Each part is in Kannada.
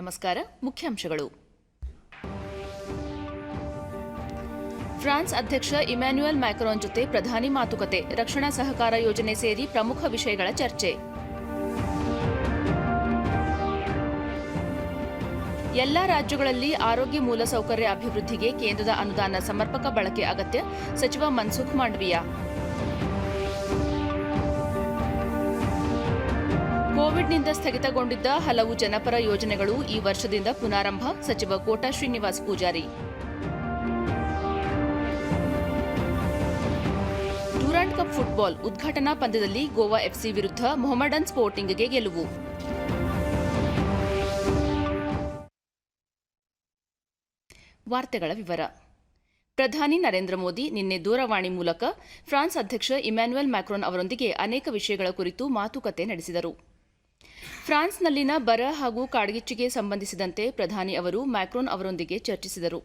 ನಮಸ್ಕಾರ. ಮುಖ್ಯಾಂಶಗಳು. ಫ್ರಾನ್ಸ್ ಅಧ್ಯಕ್ಷ ಇಮ್ಯಾನ್ಯುಯಲ್ ಮ್ಯಾಕ್ರಾನ್ ಜೊತೆ ಪ್ರಧಾನಿ ಮಾತುಕತೆ, ರಕ್ಷಣಾ ಸಹಕಾರ ಯೋಜನೆ ಸೇರಿ ಪ್ರಮುಖ ವಿಷಯಗಳ ಚರ್ಚೆ. ಎಲ್ಲಾ ರಾಜ್ಯಗಳಲ್ಲಿ ಆರೋಗ್ಯ ಮೂಲಸೌಕರ್ಯ ಅಭಿವೃದ್ಧಿಗೆ ಕೇಂದ್ರದ ಅನುದಾನ ಸಮರ್ಪಕ ಬಳಕೆ ಅಗತ್ಯ, ಸಚಿವ ಮನ್ಸುಖ್ ಮಾಂಡವೀಯ. ಕೋವಿಡ್ನಿಂದ ಸ್ಥಗಿತಗೊಂಡಿದ್ದ ಹಲವು ಜನಪರ ಯೋಜನೆಗಳು ಈ ವರ್ಷದಿಂದ ಪುನಾರಂಭ, ಸಚಿವ Kota Srinivas Poojary. Durand cup football ಉದ್ಘಾಟನಾ ಪಂದ್ಯದಲ್ಲಿ ಗೋವಾ ಎಫ್ಸಿ ವಿರುದ್ಧ ಮೊಹಮ್ಮಡನ್ ಸ್ಪೋರ್ಟಿಂಗ್ಗೆ ಗೆಲುವು. ವಾರ್ತೆಗಳ ವಿವರ. ಪ್ರಧಾನಿ ನರೇಂದ್ರ ಮೋದಿ ನಿನ್ನೆ ದೂರವಾಣಿ ಮೂಲಕ ಫ್ರಾನ್ಸ್ ಅಧ್ಯಕ್ಷ ಇಮ್ಯಾನ್ಯುಯಲ್ ಮ್ಯಾಕ್ರಾನ್ ಅವರೊಂದಿಗೆ ಅನೇಕ ವಿಷಯಗಳ ಕುರಿತು ಮಾತುಕತೆ ನಡೆಸಿದರು. ಫ್ರಾನ್ಸ್ನಲ್ಲಿನ ಬರ ಹಾಗೂ ಕಾಡ್ಗಿಚ್ಚಿಗೆ ಸಂಬಂಧಿಸಿದಂತೆ ಪ್ರಧಾನಿ ಅವರು ಮ್ಯಾಕ್ರಾನ್ ಅವರೊಂದಿಗೆ ಚರ್ಚಿಸಿದರು.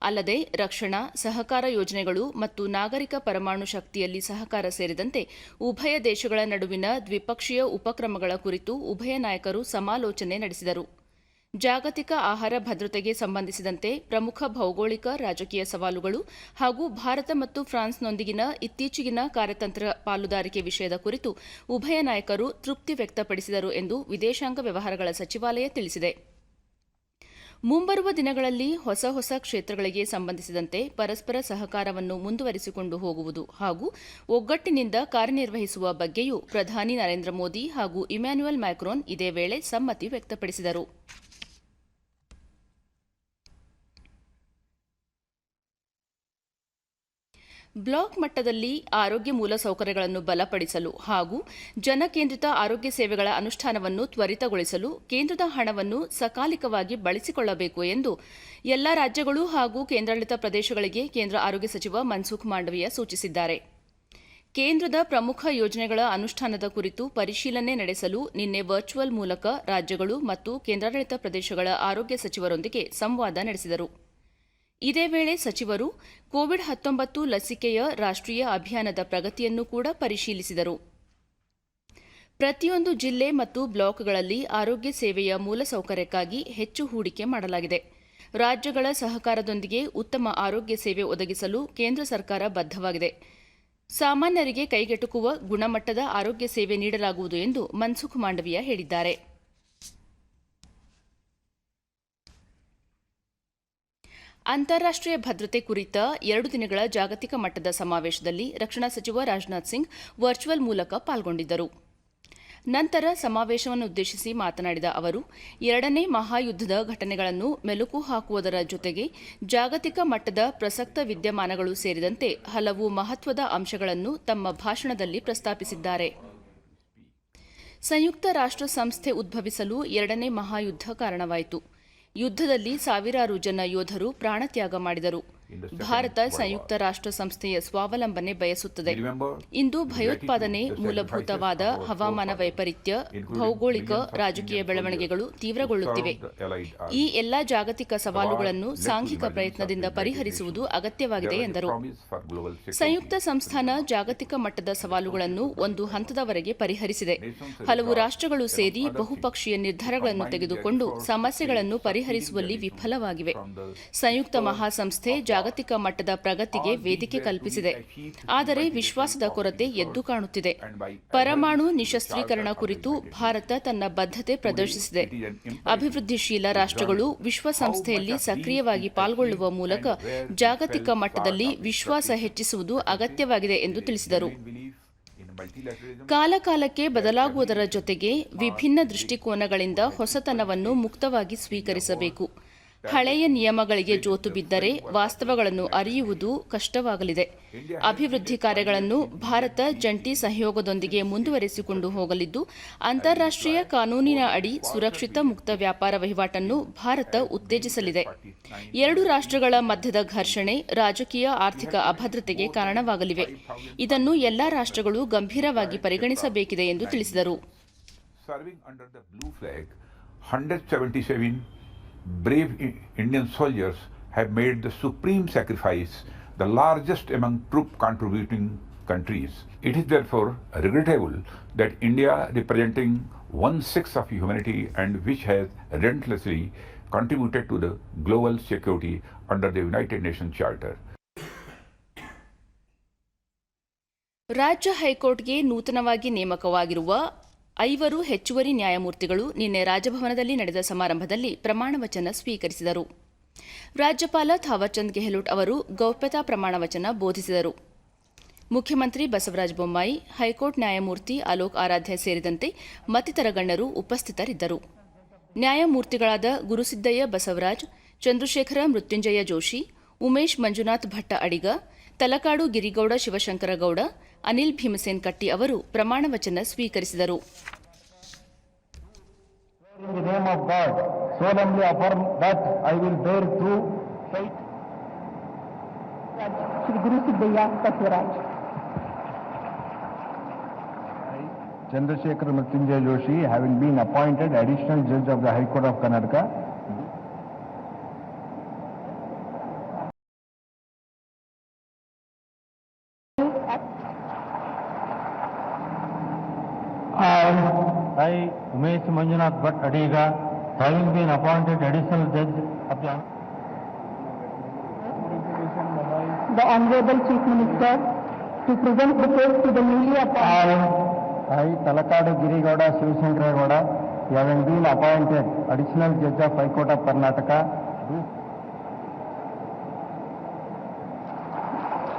ಅಲ್ಲದೆ ರಕ್ಷಣಾ, ಸಹಕಾರ ಯೋಜನೆಗಳು ಮತ್ತು ನಾಗರಿಕ ಪರಮಾಣು ಶಕ್ತಿಯಲ್ಲಿ ಸಹಕಾರ ಸೇರಿದಂತೆ ಉಭಯ ದೇಶಗಳ ನಡುವಿನ ದ್ವಿಪಕ್ಷೀಯ ಉಪಕ್ರಮಗಳ ಕುರಿತು ಉಭಯ ನಾಯಕರು ಸಮಾಲೋಚನೆ ನಡೆಸಿದರು. ಜಾಗತಿಕ ಆಹಾರ ಭದ್ರತೆಗೆ ಸಂಬಂಧಿಸಿದಂತೆ ಪ್ರಮುಖ ಭೌಗೋಳಿಕ, ರಾಜಕೀಯ ಸವಾಲುಗಳು ಹಾಗೂ ಭಾರತ ಮತ್ತು ಫ್ರಾನ್ಸ್ನೊಂದಿಗಿನ ಇತ್ತೀಚೆಗಿನ ಕಾರ್ಯತಂತ್ರ ಪಾಲುದಾರಿಕೆ ವಿಷಯದ ಕುರಿತು ಉಭಯ ನಾಯಕರು ತೃಪ್ತಿ ವ್ಯಕ್ತಪಡಿಸಿದರು ಎಂದು ವಿದೇಶಾಂಗ ವ್ಯವಹಾರಗಳ ಸಚಿವಾಲಯ ತಿಳಿಸಿದೆ. ಮುಂಬರುವ ದಿನಗಳಲ್ಲಿ ಹೊಸ ಕ್ಷೇತ್ರಗಳಿಗೆ ಸಂಬಂಧಿಸಿದಂತೆ ಪರಸ್ಪರ ಸಹಕಾರವನ್ನು ಮುಂದುವರಿಸಿಕೊಂಡು ಹೋಗುವುದು ಹಾಗೂ ಒಗ್ಗಟ್ಟಿನಿಂದ ಕಾರ್ಯನಿರ್ವಹಿಸುವ ಬಗ್ಗೆಯೂ ಪ್ರಧಾನಿ ನರೇಂದ್ರ ಮೋದಿ ಹಾಗೂ ಇಮ್ಯಾನ್ಯುಯಲ್ ಮ್ಯಾಕ್ರಾನ್ ಇದೇ ವೇಳೆ ಸಮ್ಮತಿ ವ್ಯಕ್ತಪಡಿಸಿದರು. ಬ್ಲಾಕ್ ಮಟ್ಟದಲ್ಲಿ ಆರೋಗ್ಯ ಮೂಲಸೌಕರ್ಯಗಳನ್ನು ಬಲಪಡಿಸಲು ಹಾಗೂ ಜನಕೇಂದ್ರಿತ ಆರೋಗ್ಯ ಸೇವೆಗಳ ಅನುಷ್ಠಾನವನ್ನು ತ್ವರಿತಗೊಳಿಸಲು ಕೇಂದ್ರದ ಹಣವನ್ನು ಸಕಾಲಿಕವಾಗಿ ಬಳಸಿಕೊಳ್ಳಬೇಕು ಎಂದು ಎಲ್ಲ ರಾಜ್ಯಗಳು ಹಾಗೂ ಕೇಂದ್ರಾಡಳಿತ ಪ್ರದೇಶಗಳಿಗೆ ಕೇಂದ್ರ ಆರೋಗ್ಯ ಸಚಿವ ಮನ್ಸುಖ್ ಮಾಂಡವೀಯ ಸೂಚಿಸಿದ್ದಾರೆ. ಕೇಂದ್ರದ ಪ್ರಮುಖ ಯೋಜನೆಗಳ ಅನುಷ್ಠಾನದ ಕುರಿತು ಪರಿಶೀಲನೆ ನಡೆಸಲು ನಿನ್ನೆ ವರ್ಚುವಲ್ ಮೂಲಕ ರಾಜ್ಯಗಳು ಮತ್ತು ಕೇಂದ್ರಾಡಳಿತ ಪ್ರದೇಶಗಳ ಆರೋಗ್ಯ ಸಚಿವರೊಂದಿಗೆ ಸಂವಾದ ನಡೆಸಿದರು. ಇದೇ ವೇಳೆ ಸಚಿವರು ಕೋವಿಡ್-19 ಲಸಿಕೆಯ ರಾಷ್ಟ್ರೀಯ ಅಭಿಯಾನದ ಪ್ರಗತಿಯನ್ನು ಕೂಡ ಪರಿಶೀಲಿಸಿದರು. ಪ್ರತಿಯೊಂದು ಜಿಲ್ಲೆ ಮತ್ತು ಬ್ಲಾಕ್ಗಳಲ್ಲಿ ಆರೋಗ್ಯ ಸೇವೆಯ ಮೂಲಸೌಕರ್ಯಕ್ಕಾಗಿ ಹೆಚ್ಚು ಹೂಡಿಕೆ ಮಾಡಲಾಗಿದೆ. ರಾಜ್ಯಗಳ ಸಹಕಾರದೊಂದಿಗೆ ಉತ್ತಮ ಆರೋಗ್ಯ ಸೇವೆ ಒದಗಿಸಲು ಕೇಂದ್ರ ಸರ್ಕಾರ ಬದ್ಧವಾಗಿದೆ. ಸಾಮಾನ್ಯರಿಗೆ ಕೈಗೆಟುಕುವ ಗುಣಮಟ್ಟದ ಆರೋಗ್ಯ ಸೇವೆ ನೀಡಲಾಗುವುದು ಎಂದು ಮನ್ಸುಖ್ ಮಾಂಡವೀಯ ಹೇಳಿದ್ದಾರೆ. ಅಂತಾರಾಷ್ಟ್ರೀಯ ಭದ್ರತೆ ಕುರಿತ 2 ದಿನಗಳ ಜಾಗತಿಕ ಮಟ್ಟದ ಸಮಾವೇಶದಲ್ಲಿ ರಕ್ಷಣಾ ಸಚಿವ ರಾಜನಾಥ್ ಸಿಂಗ್ ವರ್ಚುವಲ್ ಮೂಲಕ ಪಾಲ್ಗೊಂಡಿದ್ದರು. ನಂತರ ಸಮಾವೇಶವನ್ನುದ್ದೇಶಿಸಿ ಮಾತನಾಡಿದ ಅವರು, 2ನೇ ಮಹಾಯುದ್ಧದ ಘಟನೆಗಳನ್ನು ಮೆಲುಕು ಹಾಕುವುದರ ಜೊತೆಗೆ ಜಾಗತಿಕ ಮಟ್ಟದ ಪ್ರಸಕ್ತ ವಿದ್ಯಮಾನಗಳು ಸೇರಿದಂತೆ ಹಲವು ಮಹತ್ವದ ಅಂಶಗಳನ್ನು ತಮ್ಮ ಭಾಷಣದಲ್ಲಿ ಪ್ರಸ್ತಾಪಿಸಿದ್ದಾರೆ. ಸಂಯುಕ್ತ ರಾಷ್ಟ್ರ ಸಂಸ್ಥೆ ಉದ್ಭವಿಸಲು 2ನೇ ಮಹಾಯುದ್ಧ ಕಾರಣವಾಯಿತು. ಯುದ್ಧದಲ್ಲಿ ಸಾವಿರಾರು ಜನ ಯೋಧರು ಪ್ರಾಣತ್ಯಾಗ ಮಾಡಿದರು. ಭಾರತ ಸಂಯುಕ್ತ ರಾಷ್ಟ್ರ ಸಂಸ್ಥೆಯ ಸ್ವಾವಲಂಬನೆ ಬಯಸುತ್ತದೆ. ಇಂದು ಭಯೋತ್ಪಾದನೆ, ಮೂಲಭೂತವಾದ, ಹವಾಮಾನ ವೈಪರೀತ್ಯ, ಭೌಗೋಳಿಕ, ರಾಜಕೀಯ ಬೆಳವಣಿಗೆಗಳು ತೀವ್ರಗೊಳ್ಳುತ್ತಿವೆ. ಈ ಎಲ್ಲಾ ಜಾಗತಿಕ ಸವಾಲುಗಳನ್ನು ಸಾಂಘಿಕ ಪ್ರಯತ್ನದಿಂದ ಪರಿಹರಿಸುವುದು ಅಗತ್ಯವಾಗಿದೆ ಎಂದರು. ಸಂಯುಕ್ತ ಸಂಸ್ಥಾನ ಜಾಗತಿಕ ಮಟ್ಟದ ಸವಾಲುಗಳನ್ನು ಒಂದು ಹಂತದವರೆಗೆ ಪರಿಹರಿಸಿದೆ. ಹಲವು ರಾಷ್ಟ್ರಗಳು ಸೇರಿ ಬಹುಪಕ್ಷೀಯ ನಿರ್ಧಾರಗಳನ್ನು ತೆಗೆದುಕೊಂಡು ಸಮಸ್ಯೆಗಳನ್ನು ಪರಿಹರಿಸುವಲ್ಲಿ ವಿಫಲವಾಗಿವೆ. ಸಂಯುಕ್ತ ಮಹಾಸಂಸ್ಥೆ ಜಾಗತಿಕ ಮಟ್ಟದ ಪ್ರಗತಿಗೆ ವೇದಿಕೆ ಕಲ್ಪಿಸಿದೆ. ಆದರೆ ವಿಶ್ವಾಸದ ಕೊರತೆ ಎದ್ದು ಕಾಣುತ್ತಿದೆ. ಪರಮಾಣು ನಿಶಸ್ತ್ರೀಕರಣ ಕುರಿತು ಭಾರತ ತನ್ನ ಬದ್ಧತೆ ಪ್ರದರ್ಶಿಸಿದೆ. ಅಭಿವೃದ್ಧಿಶೀಲ ರಾಷ್ಟ್ರಗಳು ವಿಶ್ವಸಂಸ್ಥೆಯಲ್ಲಿ ಸಕ್ರಿಯವಾಗಿ ಪಾಲ್ಗೊಳ್ಳುವ ಮೂಲಕ ಜಾಗತಿಕ ಮಟ್ಟದಲ್ಲಿ ವಿಶ್ವಾಸ ಹೆಚ್ಚಿಸುವುದು ಅಗತ್ಯವಾಗಿದೆ ಎಂದು ತಿಳಿಸಿದರು. ಕಾಲಕಾಲಕ್ಕೆ ಬದಲಾಗುವುದರ ಜೊತೆಗೆ ವಿಭಿನ್ನ ದೃಷ್ಟಿಕೋನಗಳಿಂದ ಹೊಸತನವನ್ನು ಮುಕ್ತವಾಗಿ ಸ್ವೀಕರಿಸಬೇಕು. ಹಳೆಯ ನಿಯಮಗಳಿಗೆ ಜೋತು ಬಿದ್ದರೆ ವಾಸ್ತವಗಳನ್ನು ಅರಿಯುವುದು ಕಷ್ಟವಾಗಲಿದೆ. ಅಭಿವೃದ್ಧಿ ಕಾರ್ಯಗಳನ್ನು ಭಾರತ ಜಂಟಿ ಸಹಯೋಗದೊಂದಿಗೆ ಮುಂದುವರೆಸಿಕೊಂಡು ಹೋಗಲಿದ್ದು, ಅಂತಾರಾಷ್ಟ್ರೀಯ ಕಾನೂನಿನ ಅಡಿ ಸುರಕ್ಷಿತ ಮುಕ್ತ ವ್ಯಾಪಾರ ವಹಿವಾಟನ್ನು ಭಾರತ ಉತ್ತೇಜಿಸಲಿದೆ. 2 ರಾಷ್ಟ್ರಗಳ ಮಧ್ಯದ ಘರ್ಷಣೆ ರಾಜಕೀಯ, ಆರ್ಥಿಕ ಅಭದ್ರತೆಗೆ ಕಾರಣವಾಗಲಿವೆ. ಇದನ್ನು ಎಲ್ಲಾ ರಾಷ್ಟ್ರಗಳು ಗಂಭೀರವಾಗಿ ಪರಿಗಣಿಸಬೇಕಿದೆ ಎಂದು ತಿಳಿಸಿದರು. Brave Indian soldiers have made the supreme sacrifice, the largest among troop contributing countries. It is therefore regrettable that India, representing 1/6 of humanity and which has relentlessly contributed to the global security under the United Nations Charter. ರಾಜ್ಯ ಹೈಕೋರ್ಟ್ಗೆ ನೂತನವಾಗಿ ನೇಮಕವಾಗಿರುವ 5 ಹೆಚ್ಚುವರಿ ನ್ಯಾಯಮೂರ್ತಿಗಳು ನಿನ್ನೆ ರಾಜಭವನದಲ್ಲಿ ನಡೆದ ಸಮಾರಂಭದಲ್ಲಿ ಪ್ರಮಾಣವಚನ ಸ್ವೀಕರಿಸಿದರು. ರಾಜ್ಯಪಾಲ ಥಾವರ್ಚಂದ್ ಗೆಹ್ಲೋಟ್ ಅವರು ಗೌಪ್ಯತಾ ಪ್ರಮಾಣವಚನ ಬೋಧಿಸಿದರು. ಮುಖ್ಯಮಂತ್ರಿ ಬಸವರಾಜ ಬೊಮ್ಮಾಯಿ, ಹೈಕೋರ್ಟ್ ನ್ಯಾಯಮೂರ್ತಿ ಅಲೋಕ್ ಆರಾಧ್ಯ ಸೇರಿದಂತೆ ಮತ್ತಿತರ ಗಣ್ಯರು ಉಪಸ್ಥಿತರಿದ್ದರು. ನ್ಯಾಯಮೂರ್ತಿಗಳಾದ ಗುರುಸಿದ್ದಯ್ಯ ಬಸವರಾಜ್, ಚಂದ್ರಶೇಖರ ಮೃತ್ಯುಂಜಯ ಜೋಶಿ, ಉಮೇಶ್ ಮಂಜುನಾಥ್ ಭಟ್ಟ ಅಡಿಗ, ತಲಕಾಡು ಗಿರಿಗೌಡ ಶಿವಶಂಕರಗೌಡ, ಅನಿಲ್ ಭೀಮಸೇನ್ ಕಟ್ಟಿ ಅವರು ಪ್ರಮಾಣವಚನ ಸ್ವೀಕರಿಸಿದರು. In the name of God, solemnly affirm that I will bear true faith. Shri Guru Siddhaya Basivaraj. Chandrasekhar Mrityunjay Joshi, having been appointed additional judge of the High Court of Karnataka. I, Umesh Manjunath Bhatt Adiga, having been appointed additional judge of the Honorable Chief Minister, to present the case to the newly appointed. I, Talakadu Girigauda Shivashankara, having been appointed additional judge of High Court of Karnataka,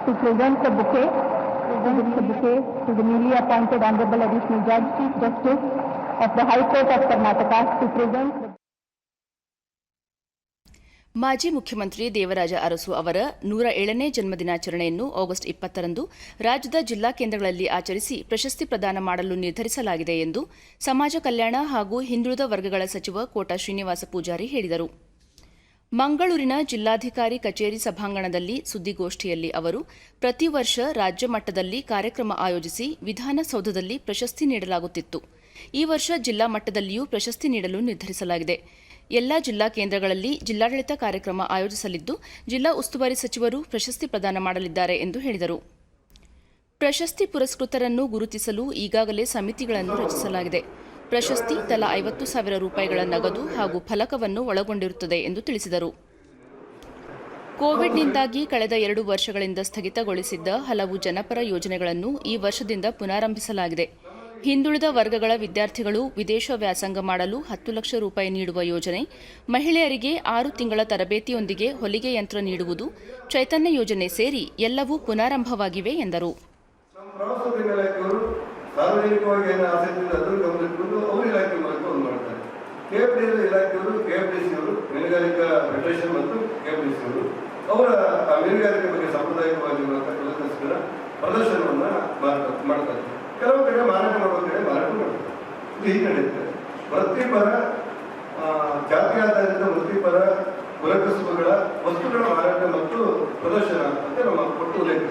to present the bouquet to the newly appointed Honorable Additional Judge, Chief Justice of the High Court of Karnataka, to present the... ಮಾಜಿ ಮುಖ್ಯಮಂತ್ರಿ ದೇವರಾಜ ಅರಸು ಅವರ 107ನೇ ಜನ್ಮದಿನಾಚರಣೆಯನ್ನು ಆಗಸ್ಟ್ 20ರಂದು ರಾಜ್ಯದ ಜಿಲ್ಲಾ ಕೇಂದ್ರಗಳಲ್ಲಿ ಆಚರಿಸಿ ಪ್ರಶಸ್ತಿ ಪ್ರದಾನ ಮಾಡಲು ನಿರ್ಧರಿಸಲಾಗಿದೆ ಎಂದು ಸಮಾಜ ಕಲ್ಯಾಣ ಹಾಗೂ ಹಿಂದುಳಿದ ವರ್ಗಗಳ ಸಚಿವ ಕೋಟಾ ಶ್ರೀನಿವಾಸ ಪೂಜಾರಿ ಹೇಳಿದರು. ಮಂಗಳೂರಿನ ಜಿಲ್ಲಾಧಿಕಾರಿ ಕಚೇರಿ ಸಭಾಂಗಣದಲ್ಲಿ ಸುದ್ದಿಗೋಷ್ಠಿಯಲ್ಲಿ ಅವರು ಪ್ರತಿ ವರ್ಷ ರಾಜ್ಯ ಮಟ್ಟದಲ್ಲಿ ಕಾರ್ಯಕ್ರಮ ಆಯೋಜಿಸಿ ವಿಧಾನಸೌಧದಲ್ಲಿ ಪ್ರಶಸ್ತಿ ನೀಡಲಾಗುತ್ತಿತ್ತು. ಈ ವರ್ಷ ಜಿಲ್ಲಾ ಮಟ್ಟದಲ್ಲಿಯೂ ಪ್ರಶಸ್ತಿ ನೀಡಲು ನಿರ್ಧರಿಸಲಾಗಿದೆ. ಎಲ್ಲಾ ಜಿಲ್ಲಾ ಕೇಂದ್ರಗಳಲ್ಲಿ ಜಿಲ್ಲಾಡಳಿತ ಕಾರ್ಯಕ್ರಮ ಆಯೋಜಿಸಲಿದ್ದು ಜಿಲ್ಲಾ ಉಸ್ತುವಾರಿ ಸಚಿವರು ಪ್ರಶಸ್ತಿ ಪ್ರದಾನ ಮಾಡಲಿದ್ದಾರೆ ಎಂದು ಹೇಳಿದರು. ಪ್ರಶಸ್ತಿ ಪುರಸ್ಕೃತರನ್ನು ಗುರುತಿಸಲು ಈಗಾಗಲೇ ಸಮಿತಿಗಳನ್ನು ರಚಿಸಲಾಗಿದೆ. ಪ್ರಶಸ್ತಿ ತಲಾ 50,000 ರೂಪಾಯಿಗಳ ನಗದು ಹಾಗೂ ಫಲಕವನ್ನು ಒಳಗೊಂಡಿರುತ್ತದೆ ಎಂದು ತಿಳಿಸಿದರು. ಕೋವಿಡ್ನಿಂದಾಗಿ ಕಳೆದ 2 ವರ್ಷಗಳಿಂದ ಸ್ಥಗಿತಗೊಳಿಸಿದ್ದ ಹಲವು ಜನಪರ ಯೋಜನೆಗಳನ್ನು ಈ ವರ್ಷದಿಂದ ಪುನರಾರಂಭಿಸಲಾಗಿದೆ. ಹಿಂದುಳಿದ ವರ್ಗಗಳ ವಿದ್ಯಾರ್ಥಿಗಳು ವಿದೇಶ ವ್ಯಾಸಂಗ ಮಾಡಲು 10 ಲಕ್ಷ ರೂಪಾಯಿ ನೀಡುವ ಯೋಜನೆ, ಮಹಿಳೆಯರಿಗೆ 6 ತಿಂಗಳ ತರಬೇತಿಯೊಂದಿಗೆ ಹೊಲಿಗೆ ಯಂತ್ರ ನೀಡುವುದು, ಚೈತನ್ಯ ಯೋಜನೆ ಸೇರಿ ಎಲ್ಲವೂ ಪುನರಾರಂಭವಾಗಿವೆ ಎಂದರು. ಸಾರ್ವಜನಿಕವಾಗಿ ಏನು ಆಸಕ್ತಿ ಇದೆ ಅದನ್ನು ಗಮನಿಸಿಕೊಂಡು ಅವರು ಇಲಾಖೆ ಮೂಲಕ ಒಂದು ಮಾಡ್ತಾರೆ. KFDC ಇಲಾಖೆಯವರು, KFDC ಅವರು, ಮೀನುಗಾರಿಕಾ ಫೆಡರೇಷನ್ ಮತ್ತು KFDC ಅವರು ಅವರ ಮೀನುಗಾರಿಕೆ ಬಗ್ಗೆ ಸಾಂಪ್ರದಾಯಿಕವಾಗಿರುವಂಥ ಕೆಲಸಗಳ ಪ್ರದರ್ಶನವನ್ನು ಮಾಡ್ತಾರೆ. ಕೆಲವು ಕಡೆ ಮಾರಾಟ ಮಾಡುವ ಕಡೆ ಮಾರಾಟ ಮಾಡ್ತಾರೆ. ಇದು ಹೀಗೆ ನಡೆಯುತ್ತೆ. ವೃತ್ತಿಪರ ಜಾತಿ ಆಧಾರಿತ ವೃತ್ತಿಪರ ಕುಲಕಸುಬುಗಳ ವಸ್ತುಗಳ ಮಾರಾಟ ಮತ್ತು ಪ್ರದರ್ಶನ ಅಂತ ನಮ್ಮ ಕೊಟ್ಟು ಉಲ್ಲೇಖ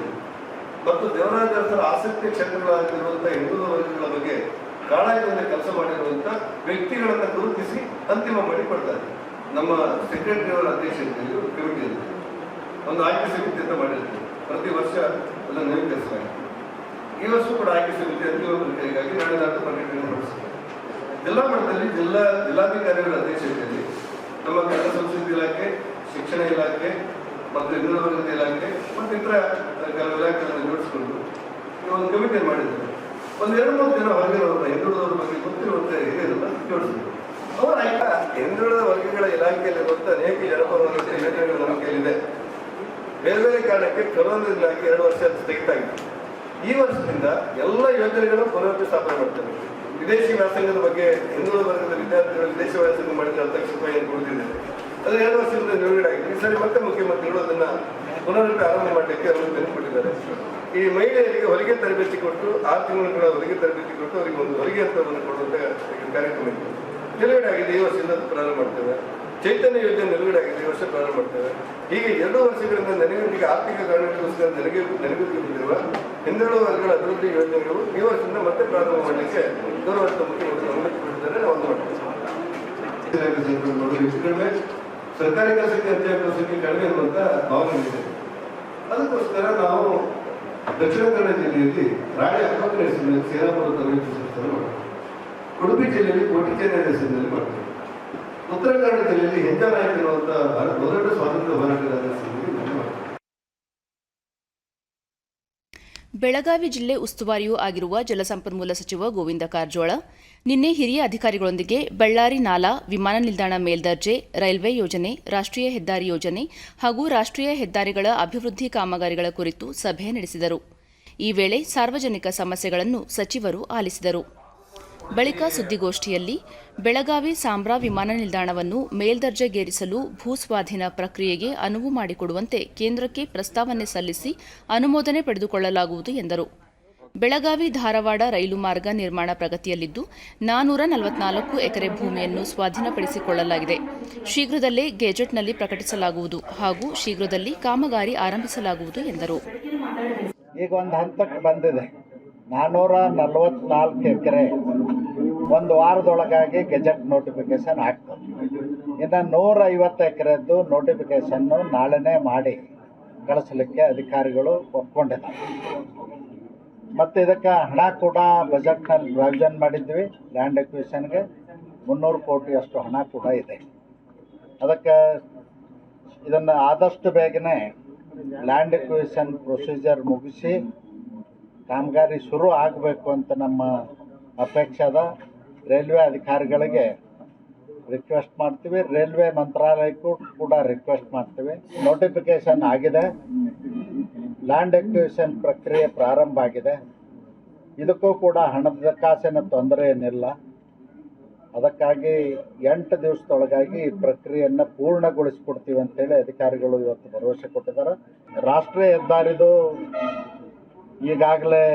ಮತ್ತು ದೇವರಾಜ ಅರಸರ ಆಸಕ್ತಿ ಕ್ಷೇತ್ರಗಳಾಗಿರುವಂಥ ಹಿಂದುಳಿದ ವರ್ಗಗಳ ಬಗ್ಗೆ ಕಾಳಜಿಯಿಂದ ಕೆಲಸ ಮಾಡಿರುವಂಥ ವ್ಯಕ್ತಿಗಳನ್ನು ಗುರುತಿಸಿ ಅಂತಿಮ ಮಾಡಿ ಕೊಡ್ತಾರೆ. ನಮ್ಮ ಸೆಕ್ರೆಟರಿ ಅವರ ಅಧ್ಯಕ್ಷತೆಯಲ್ಲಿ ಕಮಿಟಿ ಇರುತ್ತೆ, ಒಂದು ಆಯ್ಕೆ ಸಮಿತಿ ಅಂತ ಮಾಡಿರ್ತೀವಿ. ಪ್ರತಿ ವರ್ಷ ಅದನ್ನು ನವೀಕರಿಸಲಾಗಿದೆ. ಈ ವರ್ಷ ಕೂಡ ಆಯ್ಕೆ ಸಮಿತಿ ಅಂತಿಮ ಪ್ರಕ್ರಿಯೆಗಾಗಿ ನಾಳೆ ಪ್ರಕಟಣೆ ಹೊರಡಿಸುತ್ತಾರೆ. ಜಿಲ್ಲಾ ಮಟ್ಟದಲ್ಲಿ ಜಿಲ್ಲಾಧಿಕಾರಿಗಳ ಅಧ್ಯಕ್ಷತೆಯಲ್ಲಿ ನಮ್ಮ ಕನ್ನಡ ಸಂಸ್ಕೃತಿ ಇಲಾಖೆ, ಶಿಕ್ಷಣ ಇಲಾಖೆ ಮತ್ತು ಹಿಂದುಳಿದ ವರ್ಗದ ಇಲಾಖೆ ಮತ್ತು ಇತರ ಕೆಲವು ಇಲಾಖೆಗಳನ್ನು ಜೋಡಿಸಿಕೊಂಡು ಒಂದು ಕಮಿಟಿ ಮಾಡಿದ್ದಾರೆ. ಒಂದು 2-3 ಜನ ಹೊರಗಿನವರನ್ನ ಹಿಂದುಳಿದವರ ಬಗ್ಗೆ ಗೊತ್ತಿರುವಂಥ ಹಿರಿಯರನ್ನ ಜೋಡಿಸಿದ್ರು. ಅವರ ಹಿಂದುಳಿದ ವರ್ಗಗಳ ಇಲಾಖೆಯಲ್ಲಿರುವಂಥ ಅನೇಕ ಜನಪರ ಯೋಜನೆಗಳು ನಮ್ಮ ಕೈಲಿದೆ. ಬೇರೆ ಬೇರೆ ಕಾರಣಕ್ಕೆ ಕರೋನಾ ಇಲಾಖೆ 2 ವರ್ಷ ಸ್ಥಗಿತಾಗಿದೆ. ಈ ವರ್ಷದಿಂದ ಎಲ್ಲ ಯೋಜನೆಗಳು ಪುನರ್ ಸ್ಥಾಪನೆ ಮಾಡ್ತಾರೆ. ವಿದೇಶಿ ವ್ಯಾಸಂಗದ ಬಗ್ಗೆ ಹಿಂದುಳಿದ ವರ್ಗದ ವಿದ್ಯಾರ್ಥಿಗಳು ವಿದೇಶಿ ವ್ಯಾಸಂಗ ಮಾಡಿದ್ರೆ 10 ಲಕ್ಷ ರೂಪಾಯಿ ಕೊಡ್ತಿದೆ. ಅದು 2 ವರ್ಷದಿಂದ ನಿಲುಗಡೆ ಆಗಿದೆ. ಈ ಸರಿ ಮತ್ತೆ ಮುಖ್ಯಮಂತ್ರಿಗಳು ಅದನ್ನು ಪುನರೂಪಿ ಆರಂಭ ಮಾಡಲಿಕ್ಕೆ ಅನುಮತಿ ಕೊಟ್ಟಿದ್ದಾರೆ. ಈ ಮಹಿಳೆಯರಿಗೆ ಹೊಲಿಗೆ ತರಬೇತಿ ಕೊಟ್ಟು 6 ತಿಂಗಳ ಹೊಲಿಗೆ ತರಬೇತಿ ಕೊಟ್ಟು ಅವರಿಗೆ ಒಂದು ಹೊಲಿಗೆ ಯಂತ್ರವನ್ನು ಕೊಡುವಂಥ ಕಾರ್ಯಕ್ರಮ ಇತ್ತು. ನಿಲುಗಡೆ ಆಗಿದೆ. ಈ ವರ್ಷದಿಂದ ಪ್ರಾರಂಭ ಮಾಡ್ತೇವೆ. ಚೈತನ್ಯ ಯೋಜನೆ ನಿಲುಗಡೆ ಆಗಿದೆ. ಈ ವರ್ಷ ಪ್ರಾರಂಭ ಮಾಡ್ತೇವೆ. ಹೀಗೆ 2 ವರ್ಷಗಳಿಂದ ನನಗೆ ಆರ್ಥಿಕ ಕಾರಣಕ್ಕೋಸ್ಕರ ನೆನಗುತ್ತಿರುವ ಹಿಂದುಳಿದ ವರ್ಗಗಳ ಅಭಿವೃದ್ಧಿ ಯೋಜನೆಗಳು ಈ ವರ್ಷದಿಂದ ಮತ್ತೆ ಪ್ರಾರಂಭ ಮಾಡಲಿಕ್ಕೆ ಗೌರವಾನ್ವಿತ ಮುಖ್ಯಮಂತ್ರಿ ಅನುಮತಿ ಕೊಟ್ಟಿದ್ದಾರೆ. ನಾವು ಒಂದು ಮಾಡ್ತೇವೆ. ಸರ್ಕಾರಿ ಕೆಲಸಕ್ಕೆ ಅರ್ಜಿ ಕೆಲಸಕ್ಕೆ ಕಡಿಮೆ ಇರುವಂತ ಭಾವನೆ ಇದೆ. ಅದಕ್ಕೋಸ್ಕರ ನಾವು ದಕ್ಷಿಣ ಕನ್ನಡ ಜಿಲ್ಲೆಯಲ್ಲಿ ರಾಣಿ ಅಕ್ಕಪುರ ಸೇನಾಪುರ ತರಬೇತಿ ಸಂಸ್ಥೆಯನ್ನು ಉಡುಪಿ ಜಿಲ್ಲೆಯಲ್ಲಿ ಕೋಟಿ ಚೆನ್ನೈ ಹೆಸರಿನಲ್ಲಿ ಮಾಡ್ತಾರೆ. ಉತ್ತರ ಕನ್ನಡ ಜಿಲ್ಲೆಯಲ್ಲಿ ಹೆಜ್ಜಾನಾಯಕ ಎನ್ನುವಂಥ ದೊಡ್ಡ ಸ್ವಾತಂತ್ರ್ಯ ಹೋರಾಟಗಾರರ ಹೆಸರಿನಲ್ಲಿ ಮಾಡ್ತಾರೆ. ಬೆಳಗಾವಿ ಜಿಲ್ಲೆ ಉಸ್ತುವಾರಿಯೂ ಆಗಿರುವ ಜಲಸಂಪನ್ಮೂಲ ಸಚಿವ ಗೋವಿಂದ ಕಾರಜೋಳ ನಿನ್ನೆ ಹಿರಿಯ ಅಧಿಕಾರಿಗಳೊಂದಿಗೆ ಬಳ್ಳಾರಿ ನಾಲಾ ವಿಮಾನ ನಿಲ್ದಾಣ ಮೇಲ್ದರ್ಜೆ, ರೈಲ್ವೆ ಯೋಜನೆ, ರಾಷ್ಟ್ರೀಯ ಹೆದ್ದಾರಿ ಯೋಜನೆ ಹಾಗೂ ರಾಷ್ಟ್ರೀಯ ಹೆದ್ದಾರಿಗಳ ಅಭಿವೃದ್ಧಿ ಕಾಮಗಾರಿಗಳ ಕುರಿತು ಸಭೆ ನಡೆಸಿದರು. ಈ ವೇಳೆ ಸಾರ್ವಜನಿಕ ಸಮಸ್ಯೆಗಳನ್ನು ಸಚಿವರು ಆಲಿಸಿದರು. ಬಳಿಕ ಸುದ್ದಿಗೋಷ್ಠಿಯಲ್ಲಿ ಬೆಳಗಾವಿ ಸಾಂಬ್ರಾ ವಿಮಾನ ನಿಲ್ದಾಣವನ್ನು ಮೇಲ್ದರ್ಜೆಗೇರಿಸಲು ಭೂಸ್ವಾಧೀನ ಪ್ರಕ್ರಿಯೆಗೆ ಅನುವು ಮಾಡಿಕೊಡುವಂತೆ ಕೇಂದ್ರಕ್ಕೆ ಪ್ರಸ್ತಾವನೆ ಸಲ್ಲಿಸಿ ಅನುಮೋದನೆ ಪಡೆದುಕೊಳ್ಳಲಾಗುವುದು ಎಂದರು. ಬೆಳಗಾವಿ ಧಾರವಾಡ ರೈಲು ಮಾರ್ಗ ನಿರ್ಮಾಣ ಪ್ರಗತಿಯಲ್ಲಿದ್ದು 444 ಎಕರೆ ಭೂಮಿಯನ್ನು ಸ್ವಾಧೀನಪಡಿಸಿಕೊಳ್ಳಲಾಗಿದೆ. ಶೀಘ್ರದಲ್ಲೇ ಗೆಜೆಟ್ನಲ್ಲಿ ಪ್ರಕಟಿಸಲಾಗುವುದು ಹಾಗೂ ಶೀಘ್ರದಲ್ಲಿ ಕಾಮಗಾರಿ ಆರಂಭಿಸಲಾಗುವುದು ಎಂದರು. ಈಗ ಒಂದು ಹಂತಕ್ಕೆ ಬಂದಿದೆ. 444 ಎಕರೆ ಒಂದು ವಾರದೊಳಗಾಗಿ ಗೆಜೆಟ್ ನೋಟಿಫಿಕೇಶನ್ ಆಗ್ತದೆ. ಇನ್ನು 150 ಎಕರೆದ್ದು ನೋಟಿಫಿಕೇಶನ್ನು ನಾಳೆನೇ ಮಾಡಿ ಕಳಿಸಲಿಕ್ಕೆ ಅಧಿಕಾರಿಗಳು ಒಪ್ಕೊಂಡಿದ್ದಾರೆ. ಮತ್ತು ಇದಕ್ಕೆ ಹಣ ಕೂಡ ಬಜೆಟ್ನಲ್ಲಿ ಪ್ರಾವಿಷನ್ ಮಾಡಿದ್ವಿ. ಲ್ಯಾಂಡ್ ಎಕ್ವಿಷನ್ಗೆ 300 ಕೋಟಿಯಷ್ಟು ಹಣ ಕೂಡ ಇದೆ. ಅದಕ್ಕೆ ಇದನ್ನು ಆದಷ್ಟು ಬೇಗನೆ ಲ್ಯಾಂಡ್ ಎಕ್ವಿಷನ್ ಪ್ರೊಸೀಜರ್ ಮುಗಿಸಿ ಕಾಮಗಾರಿ ಶುರು ಆಗಬೇಕು ಅಂತ ನಮ್ಮ ಅಪೇಕ್ಷೆ ಅದ. ರೈಲ್ವೆ ಅಧಿಕಾರಿಗಳಿಗೆ ರಿಕ್ವೆಸ್ಟ್ ಮಾಡ್ತೀವಿ, ರೈಲ್ವೆ ಮಂತ್ರಾಲಯಕ್ಕೂ ಕೂಡ ರಿಕ್ವೆಸ್ಟ್ ಮಾಡ್ತೀವಿ. ನೋಟಿಫಿಕೇಶನ್ ಆಗಿದೆ, ಲ್ಯಾಂಡ್ ಎಕ್ವಿಷನ್ ಪ್ರಕ್ರಿಯೆ ಪ್ರಾರಂಭ ಆಗಿದೆ. ಇದಕ್ಕೂ ಕೂಡ ಹಣದ ಕಾಸಿನ ತೊಂದರೆ ಏನಿಲ್ಲ. ಅದಕ್ಕಾಗಿ 8 ದಿವಸದೊಳಗಾಗಿ ಈ ಪ್ರಕ್ರಿಯೆಯನ್ನು ಪೂರ್ಣಗೊಳಿಸಿಕೊಡ್ತೀವಿ ಅಂತೇಳಿ ಅಧಿಕಾರಿಗಳು ಇವತ್ತು ಭರವಸೆ ಕೊಟ್ಟಿದ್ದಾರೆ. ರಾಷ್ಟ್ರೀಯ ಹೆದ್ದಾರಿದು ಈಗಾಗಲೇ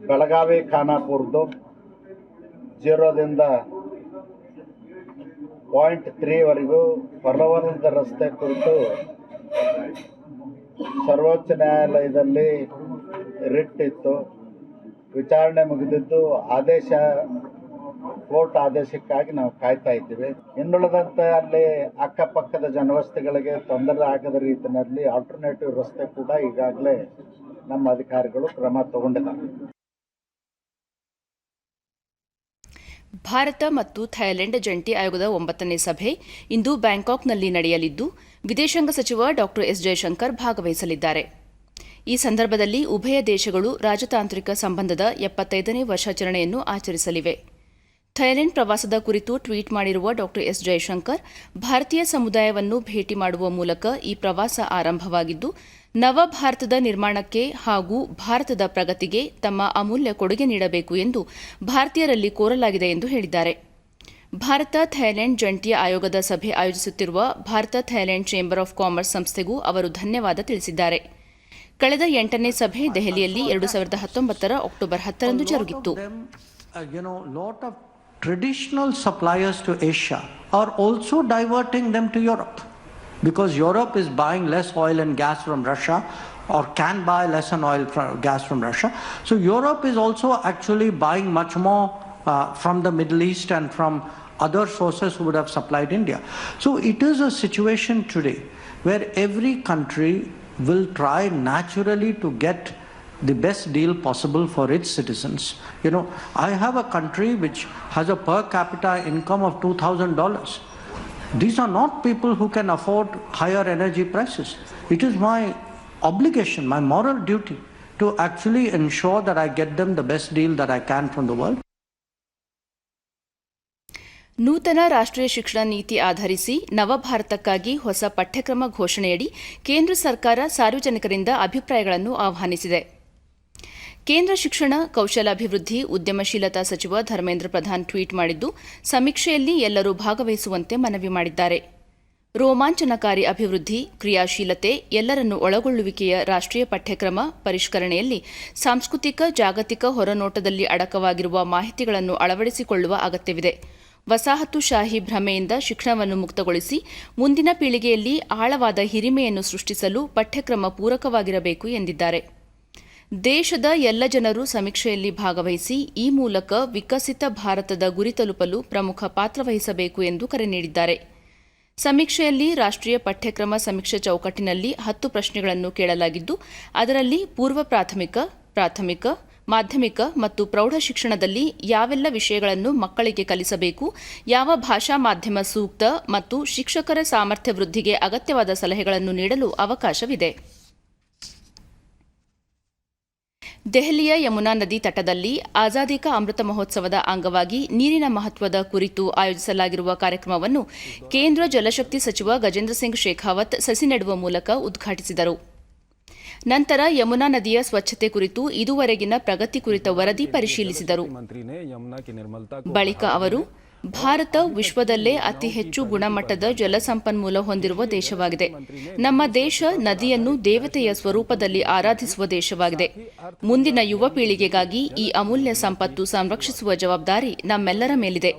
ಬೆಳಗಾವಿ ಖಾನಾಪುರದ್ದು 0ದಿಂದ 0.3ವರೆಗೂ ಹೊರವಲಯದ ರಸ್ತೆ ಕುರಿತು ಸರ್ವೋಚ್ಚ ನ್ಯಾಯಾಲಯದಲ್ಲಿ ರಿಟ್ ಇತ್ತು. ವಿಚಾರಣೆ ಮುಗಿದಿದ್ದು ಕೋರ್ಟ್ ಆದೇಶಕ್ಕಾಗಿ ನಾವು ಕಾಯ್ತಾ ಇದ್ದೀವಿ. ಇನ್ನುಳಿದಂತೆ ಅಲ್ಲಿ ಅಕ್ಕಪಕ್ಕದ ಜನವಸತಿಗಳಿಗೆ ತೊಂದರೆ ಆಗದ ರೀತಿಯಲ್ಲಿ ಆಲ್ಟರ್ನೇಟಿವ್ ರಸ್ತೆ ಕೂಡ ಈಗಾಗಲೇ ನಮ್ಮ ಅಧಿಕಾರಿಗಳು ಕ್ರಮ ತಗೊಂಡಿದ್ದಾರೆ. ಭಾರತ ಮತ್ತು ಥೈಲ್ಯಾಂಡ್ ಜಂಟಿ ಆಯೋಗದ 9ನೇ ಸಭೆ ಇಂದು ಬ್ಯಾಂಕಾಕ್ನಲ್ಲಿ ನಡೆಯಲಿದ್ದು ವಿದೇಶಾಂಗ ಸಚಿವ ಡಾ ಎಸ್ ಜಯಶಂಕರ್ ಭಾಗವಹಿಸಲಿದ್ದಾರೆ. ಈ ಸಂದರ್ಭದಲ್ಲಿ ಉಭಯ ದೇಶಗಳು ರಾಜತಾಂತ್ರಿಕ ಸಂಬಂಧದ 75ನೇ ವರ್ಷಾಚರಣೆಯನ್ನು ಆಚರಿಸಲಿವೆ. ಥೈಲ್ಯಾಂಡ್ ಪ್ರವಾಸದ ಕುರಿತು ಟ್ವೀಟ್ ಮಾಡಿರುವ ಡಾ ಎಸ್ ಜಯಶಂಕರ್, ಭಾರತೀಯ ಸಮುದಾಯವನ್ನು ಭೇಟಿ ಮಾಡುವ ಮೂಲಕ ಈ ಪ್ರವಾಸ ಆರಂಭವಾಗಿದ್ದು ನವ ಭಾರತದ ನಿರ್ಮಾಣಕ್ಕೆ ಹಾಗೂ ಭಾರತದ ಪ್ರಗತಿಗೆ ತಮ್ಮ ಅಮೂಲ್ಯ ಕೊಡುಗೆ ನೀಡಬೇಕು ಎಂದು ಭಾರತೀಯರಲ್ಲಿ ಕೋರಲಾಗಿದೆ ಎಂದು ಹೇಳಿದ್ದಾರೆ. ಭಾರತ ಥೈಲ್ಯಾಂಡ್ ಜಂಟಿ ಆಯೋಗದ ಸಭೆ ಆಯೋಜಿಸುತ್ತಿರುವ Bharat Thailand chamber of commerce ಸಂಸ್ಥೆಗೂ ಅವರು ಧನ್ಯವಾದ ತಿಳಿಸಿದ್ದಾರೆ. ಕಳೆದ 8ನೇ ಸಭೆ ದೆಹಲಿಯಲ್ಲಿ 2019 ಅಕ್ಟೋಬರ್ 10ರಂದು ಜರುಗಿತ್ತು. Traditional suppliers to Asia are also diverting them to Europe because Europe is buying less oil and gas from Russia or can buy less gas from Russia. So Europe is also actually buying much more from the Middle East and from other sources who would have supplied India. So it is a situation today where every country will try naturally to get the best deal possible for its citizens. I have a country which has a per capita income of $2,000. These are not people who can afford higher energy prices. It is my obligation, my moral duty to actually ensure that I get them the best deal that I can from the world. ನೂತನ ರಾಷ್ಟ್ರೀಯ ಶಿಕ್ಷಣ ನೀತಿ ಆಧರಿಸಿ ನವಭಾರತಕ್ಕಾಗಿ ಹೊಸ ಪಠ್ಯಕ್ರಮ ಘೋಷಣೆಯಡಿ ಕೇಂದ್ರ ಸರ್ಕಾರ ಸಾರ್ವಜನಿಕರಿಂದ ಅಭಿಪ್ರಾಯಗಳನ್ನು ಆಹ್ವಾನಿಸಿದೆ. ಕೇಂದ್ರ ಶಿಕ್ಷಣ, ಕೌಶಲಾಭಿವೃದ್ಧಿ, ಉದ್ಯಮಶೀಲತಾ ಸಚಿವ ಧರ್ಮೇಂದ್ರ ಪ್ರಧಾನ್ ಟ್ವೀಟ್ ಮಾಡಿದ್ದು, ಸಮೀಕ್ಷೆಯಲ್ಲಿ ಎಲ್ಲರೂ ಭಾಗವಹಿಸುವಂತೆ ಮನವಿ ಮಾಡಿದ್ದಾರೆ. ರೋಮಾಂಚನಕಾರಿ ಅಭಿವೃದ್ಧಿ, ಕ್ರಿಯಾಶೀಲತೆ, ಎಲ್ಲರನ್ನೂ ಒಳಗೊಳ್ಳುವಿಕೆಯ ರಾಷ್ಟ್ರೀಯ ಪಠ್ಯಕ್ರಮ ಪರಿಷ್ಕರಣೆಯಲ್ಲಿ ಸಾಂಸ್ಕೃತಿಕ, ಜಾಗತಿಕ ಹೊರನೋಟದಲ್ಲಿ ಅಡಕವಾಗಿರುವ ಮಾಹಿತಿಗಳನ್ನು ಅಳವಡಿಸಿಕೊಳ್ಳುವ ಅಗತ್ಯವಿದೆ. ವಸಾಹತುಶಾಹಿ ಭ್ರಮೆಯಿಂದ ಶಿಕ್ಷಣವನ್ನು ಮುಕ್ತಗೊಳಿಸಿ ಮುಂದಿನ ಪೀಳಿಗೆಯಲ್ಲಿ ಆಳವಾದ ಹಿರಿಮೆಯನ್ನು ಸೃಷ್ಟಿಸಲು ಪಠ್ಯಕ್ರಮ ಪೂರಕವಾಗಿರಬೇಕು ಎಂದಿದ್ದಾರೆ. ದೇಶದ ಎಲ್ಲ ಜನರು ಸಮೀಕ್ಷೆಯಲ್ಲಿ ಭಾಗವಹಿಸಿ ಈ ಮೂಲಕ ವಿಕಸಿತ ಭಾರತದ ಗುರಿ ತಲುಪಲು ಪ್ರಮುಖ ಪಾತ್ರ ವಹಿಸಬೇಕು ಎಂದು ಕರೆ ನೀಡಿದ್ದಾರೆ. ಸಮೀಕ್ಷೆಯಲ್ಲಿ ರಾಷ್ಟ್ರೀಯ ಪಠ್ಯಕ್ರಮ ಸಮೀಕ್ಷೆ ಚೌಕಟ್ಟಿನಲ್ಲಿ 10 ಪ್ರಶ್ನೆಗಳನ್ನು ಕೇಳಲಾಗಿದ್ದು, ಅದರಲ್ಲಿ ಪೂರ್ವ ಪ್ರಾಥಮಿಕ, ಪ್ರಾಥಮಿಕ ಮಾಧ್ಯಮಿಕ ಮತ್ತು ಪ್ರೌಢ ಶಿಕ್ಷಣದಲ್ಲಿ ಯಾವೆಲ್ಲ ವಿಷಯಗಳನ್ನು ಮಕ್ಕಳಿಗೆ ಕಲಿಸಬೇಕು, ಯಾವ ಭಾಷಾ ಮಾಧ್ಯಮ ಸೂಕ್ತ ಮತ್ತು ಶಿಕ್ಷಕರ ಸಾಮರ್ಥ್ಯ ವೃದ್ಧಿಗೆ ಅಗತ್ಯವಾದ ಸಲಹೆಗಳನ್ನು ನೀಡಲು ಅವಕಾಶವಿದೆ. ದೆಹಲಿಯ ಯಮುನಾ ನದಿ ತಟದಲ್ಲಿ ಆಜಾದಿ ಕಾ ಅಮೃತ ಮಹೋತ್ಸವದ ಅಂಗವಾಗಿ ನೀರಿನ ಮಹತ್ವದ ಕುರಿತು ಆಯೋಜಿಸಲಾಗಿರುವ ಕಾರ್ಯಕ್ರಮವನ್ನು ಕೇಂದ್ರ ಜಲಶಕ್ತಿ ಸಚಿವ ಗಜೇಂದ್ರ ಸಿಂಗ್ ಶೇಖಾವತ್ ಸಸಿ ನೆಡುವ ಮೂಲಕ ಉದ್ಘಾಟಿಸಿದರು. ನಂತರ ಯಮುನಾ ನದಿಯ ಸ್ವಚ್ಛತೆ ಕುರಿತು ಇದುವರೆಗಿನ ಪ್ರಗತಿ ಕುರಿತ ವರದಿ ಪರಿಶೀಲಿಸಿದರು. ಬಳಿಕ ಅವರು ಭಾರತ ವಿಶ್ವದಲ್ಲೇ ಅತಿ ಹೆಚ್ಚು ಗುಣಮಟ್ಟದ ಜಲಸಂಪನ್ಮೂಲ ಹೊಂದಿರುವ ದೇಶವಾಗಿದೆ. ನಮ್ಮ ದೇಶ ನದಿಯನ್ನು ದೇವತೆಯ ಸ್ವರೂಪದಲ್ಲಿ ಆರಾಧಿಸುವ ದೇಶವಾಗಿದೆ. ಮುಂದಿನ ಯುವ ಪೀಳಿಗೆಗಾಗಿ ಈ ಅಮೂಲ್ಯ ಸಂಪತ್ತು ಸಂರಕ್ಷಿಸುವ ಜವಾಬ್ದಾರಿ ನಮ್ಮೆಲ್ಲರ ಮೇಲಿದೆ.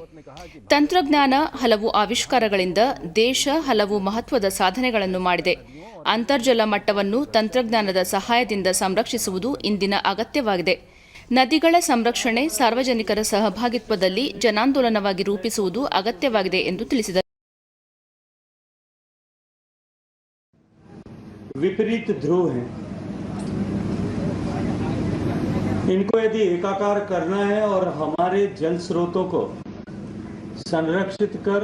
ತಂತ್ರಜ್ಞಾನ ಹಲವು ಆವಿಷ್ಕಾರಗಳಿಂದ ದೇಶ ಹಲವು ಮಹತ್ವದ ಸಾಧನೆಗಳನ್ನು ಮಾಡಿದೆ. ಅಂತರ್ಜಲ ಮಟ್ಟವನ್ನು ತಂತ್ರಜ್ಞಾನದ ಸಹಾಯದಿಂದ ಸಂರಕ್ಷಿಸುವುದು ಇಂದಿನ ಅಗತ್ಯವಾಗಿದೆ. ನದಿಗಳ ಸಂರಕ್ಷಣೆ ಸಾರ್ವಜನಿಕರ ಸಹಭಾಗಿತ್ವದಲ್ಲಿ ಜನಾಂದೋಲನವಾಗಿ ರೂಪಿಸುವುದು ಅಗತ್ಯವಾಗಿದೆ ಎಂದು ತಿಳಿಸಿದರು. विपरीत ध्रुव हैं, इनको यदि एकाकार करना है और हमारे जल स्रोतों को संरक्षित कर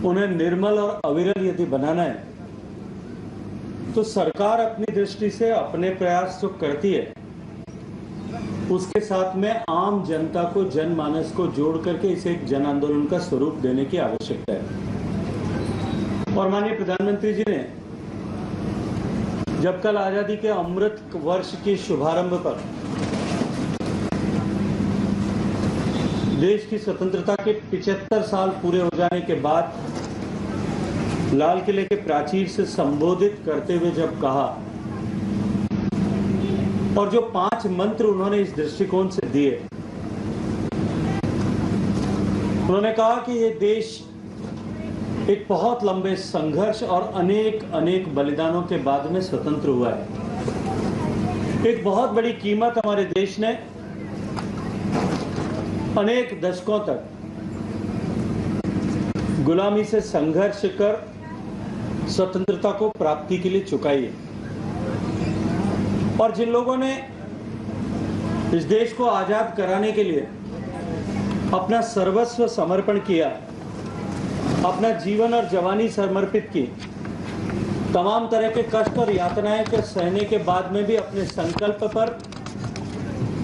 उन्हें निर्मल और अविरल यदि बनाना है तो सरकार अपनी दृष्टि से अपने प्रयास जो करती है उसके साथ में आम जनता को, जनमानस को जोड़ करके इसे एक जन आंदोलन का स्वरूप देने की आवश्यकता है. और माननीय प्रधानमंत्री जी ने जब कल आजादी के अमृत वर्ष के शुभारंभ पर देश की स्वतंत्रता के 75 साल पूरे हो जाने के बाद लाल किले के प्राचीर से संबोधित करते हुए जब कहा और जो 5 मंत्र उन्होंने इस दृष्टिकोण से दिए, उन्होंने कहा कि ये देश एक बहुत लंबे संघर्ष और अनेक बलिदानों के बाद में स्वतंत्र हुआ है. एक बहुत बड़ी कीमत हमारे देश ने अनेक दशकों तक गुलामी से संघर्ष कर स्वतंत्रता को प्राप्ति के लिए चुकाई है. और जिन लोगों ने इस देश को आजाद कराने के लिए अपना सर्वस्व समर्पण किया, अपना जीवन और जवानी समर्पित की, तमाम तरह के कष्ट और यातनाएं के सहने के बाद में भी अपने संकल्प पर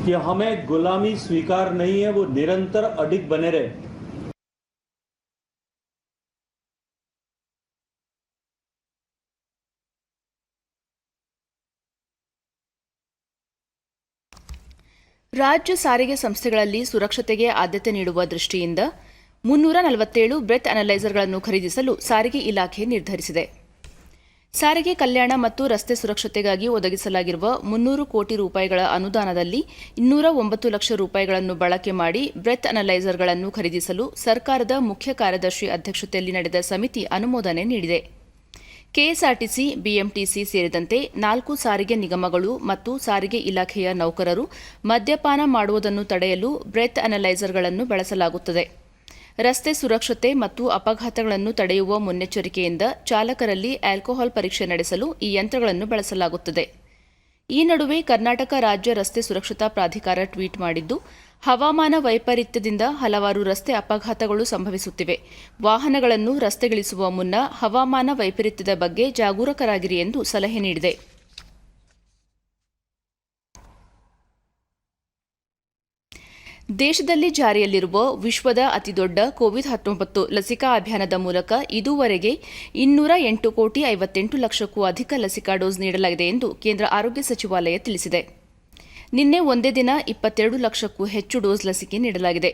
कि हमें गुलामी स्वीकार नहीं है, वो निरंतर अडिग बने रहे. ರಾಜ್ಯ ಸಾರಿಗೆ ಸಂಸ್ಥೆಗಳಲ್ಲಿ ಸುರಕ್ಷತೆಗೆ ಆದ್ಯತೆ ನೀಡುವ ದೃಷ್ಟಿಯಿಂದ 347 ಬ್ರೆತ್ ಅನಲೈಸರ್ಗಳನ್ನು ಖರೀದಿಸಲು ಸಾರಿಗೆ ಇಲಾಖೆ ನಿರ್ಧರಿಸಿದೆ. ಸಾರಿಗೆ ಕಲ್ಯಾಣ ಮತ್ತು ರಸ್ತೆ ಸುರಕ್ಷತೆಗಾಗಿ ಒದಗಿಸಲಾಗಿರುವ 300 ಕೋಟಿ ರೂಪಾಯಿಗಳ ಅನುದಾನದಲ್ಲಿ 209 ಲಕ್ಷ ರೂಪಾಯಿಗಳನ್ನು ಬಳಕೆ ಮಾಡಿ ಬ್ರೆತ್ ಅನಲೈಸರ್ಗಳನ್ನು ಖರೀದಿಸಲು ಸರ್ಕಾರದ ಮುಖ್ಯ ಕಾರ್ಯದರ್ಶಿ ಅಧ್ಯಕ್ಷತೆಯಲ್ಲಿ ನಡೆದ ಸಮಿತಿ ಅನುಮೋದನೆ ನೀಡಿದೆ. ಕೆಎಸ್ಆರ್ಟಿಸಿ, ಬಿಎಂಟಿಸಿ ಸೇರಿದಂತೆ 4 ಸಾರಿಗೆ ನಿಗಮಗಳು ಮತ್ತು ಸಾರಿಗೆ ಇಲಾಖೆಯ ನೌಕರರು ಮದ್ಯಪಾನ ಮಾಡುವುದನ್ನು ತಡೆಯಲು ಬ್ರೆತ್ ಅನಲೈಸರ್ಗಳನ್ನು ಬಳಸಲಾಗುತ್ತದೆ. ರಸ್ತೆ ಸುರಕ್ಷತೆ ಮತ್ತು ಅಪಘಾತಗಳನ್ನು ತಡೆಯುವ ಮುನ್ನೆಚ್ಚರಿಕೆಯಿಂದ ಚಾಲಕರಲ್ಲಿ ಆಲ್ಕೋಹಾಲ್ ಪರೀಕ್ಷೆ ನಡೆಸಲು ಈ ಯಂತ್ರಗಳನ್ನು ಬಳಸಲಾಗುತ್ತದೆ. ಈ ನಡುವೆ ಕರ್ನಾಟಕ ರಾಜ್ಯ ರಸ್ತೆ ಸುರಕ್ಷತಾ ಪ್ರಾಧಿಕಾರ ಟ್ವೀಟ್ ಮಾಡಿದ್ದು, ಹವಾಮಾನ ವೈಪರೀತ್ಯದಿಂದ ಹಲವಾರು ರಸ್ತೆ ಅಪಘಾತಗಳು ಸಂಭವಿಸುತ್ತಿವೆ. ವಾಹನಗಳನ್ನು ರಸ್ತೆಗಿಳಿಸುವ ಮುನ್ನ ಹವಾಮಾನ ವೈಪರೀತ್ಯದ ಬಗ್ಗೆ ಜಾಗರೂಕರಾಗಿರಿ ಎಂದು ಸಲಹೆ ನೀಡಿದೆ. ದೇಶದಲ್ಲಿ ಜಾರಿಯಲ್ಲಿರುವ ವಿಶ್ವದ ಅತಿದೊಡ್ಡ ಕೋವಿಡ್-19 ಲಸಿಕಾ ಅಭಿಯಾನದ ಮೂಲಕ ಇದುವರೆಗೆ 208 ಕೋಟಿ 58 ಲಕ್ಷಕ್ಕೂ ಅಧಿಕ ಲಸಿಕಾ ಡೋಸ್ ನೀಡಲಾಗಿದೆ ಎಂದು ಕೇಂದ್ರ ಆರೋಗ್ಯ ಸಚಿವಾಲಯ ತಿಳಿಸಿದೆ. ನಿನ್ನೆ ಒಂದೇ ದಿನ 22 ಲಕ್ಷಕ್ಕೂ ಹೆಚ್ಚು ಡೋಸ್ ಲಸಿಕೆ ನೀಡಲಾಗಿದೆ.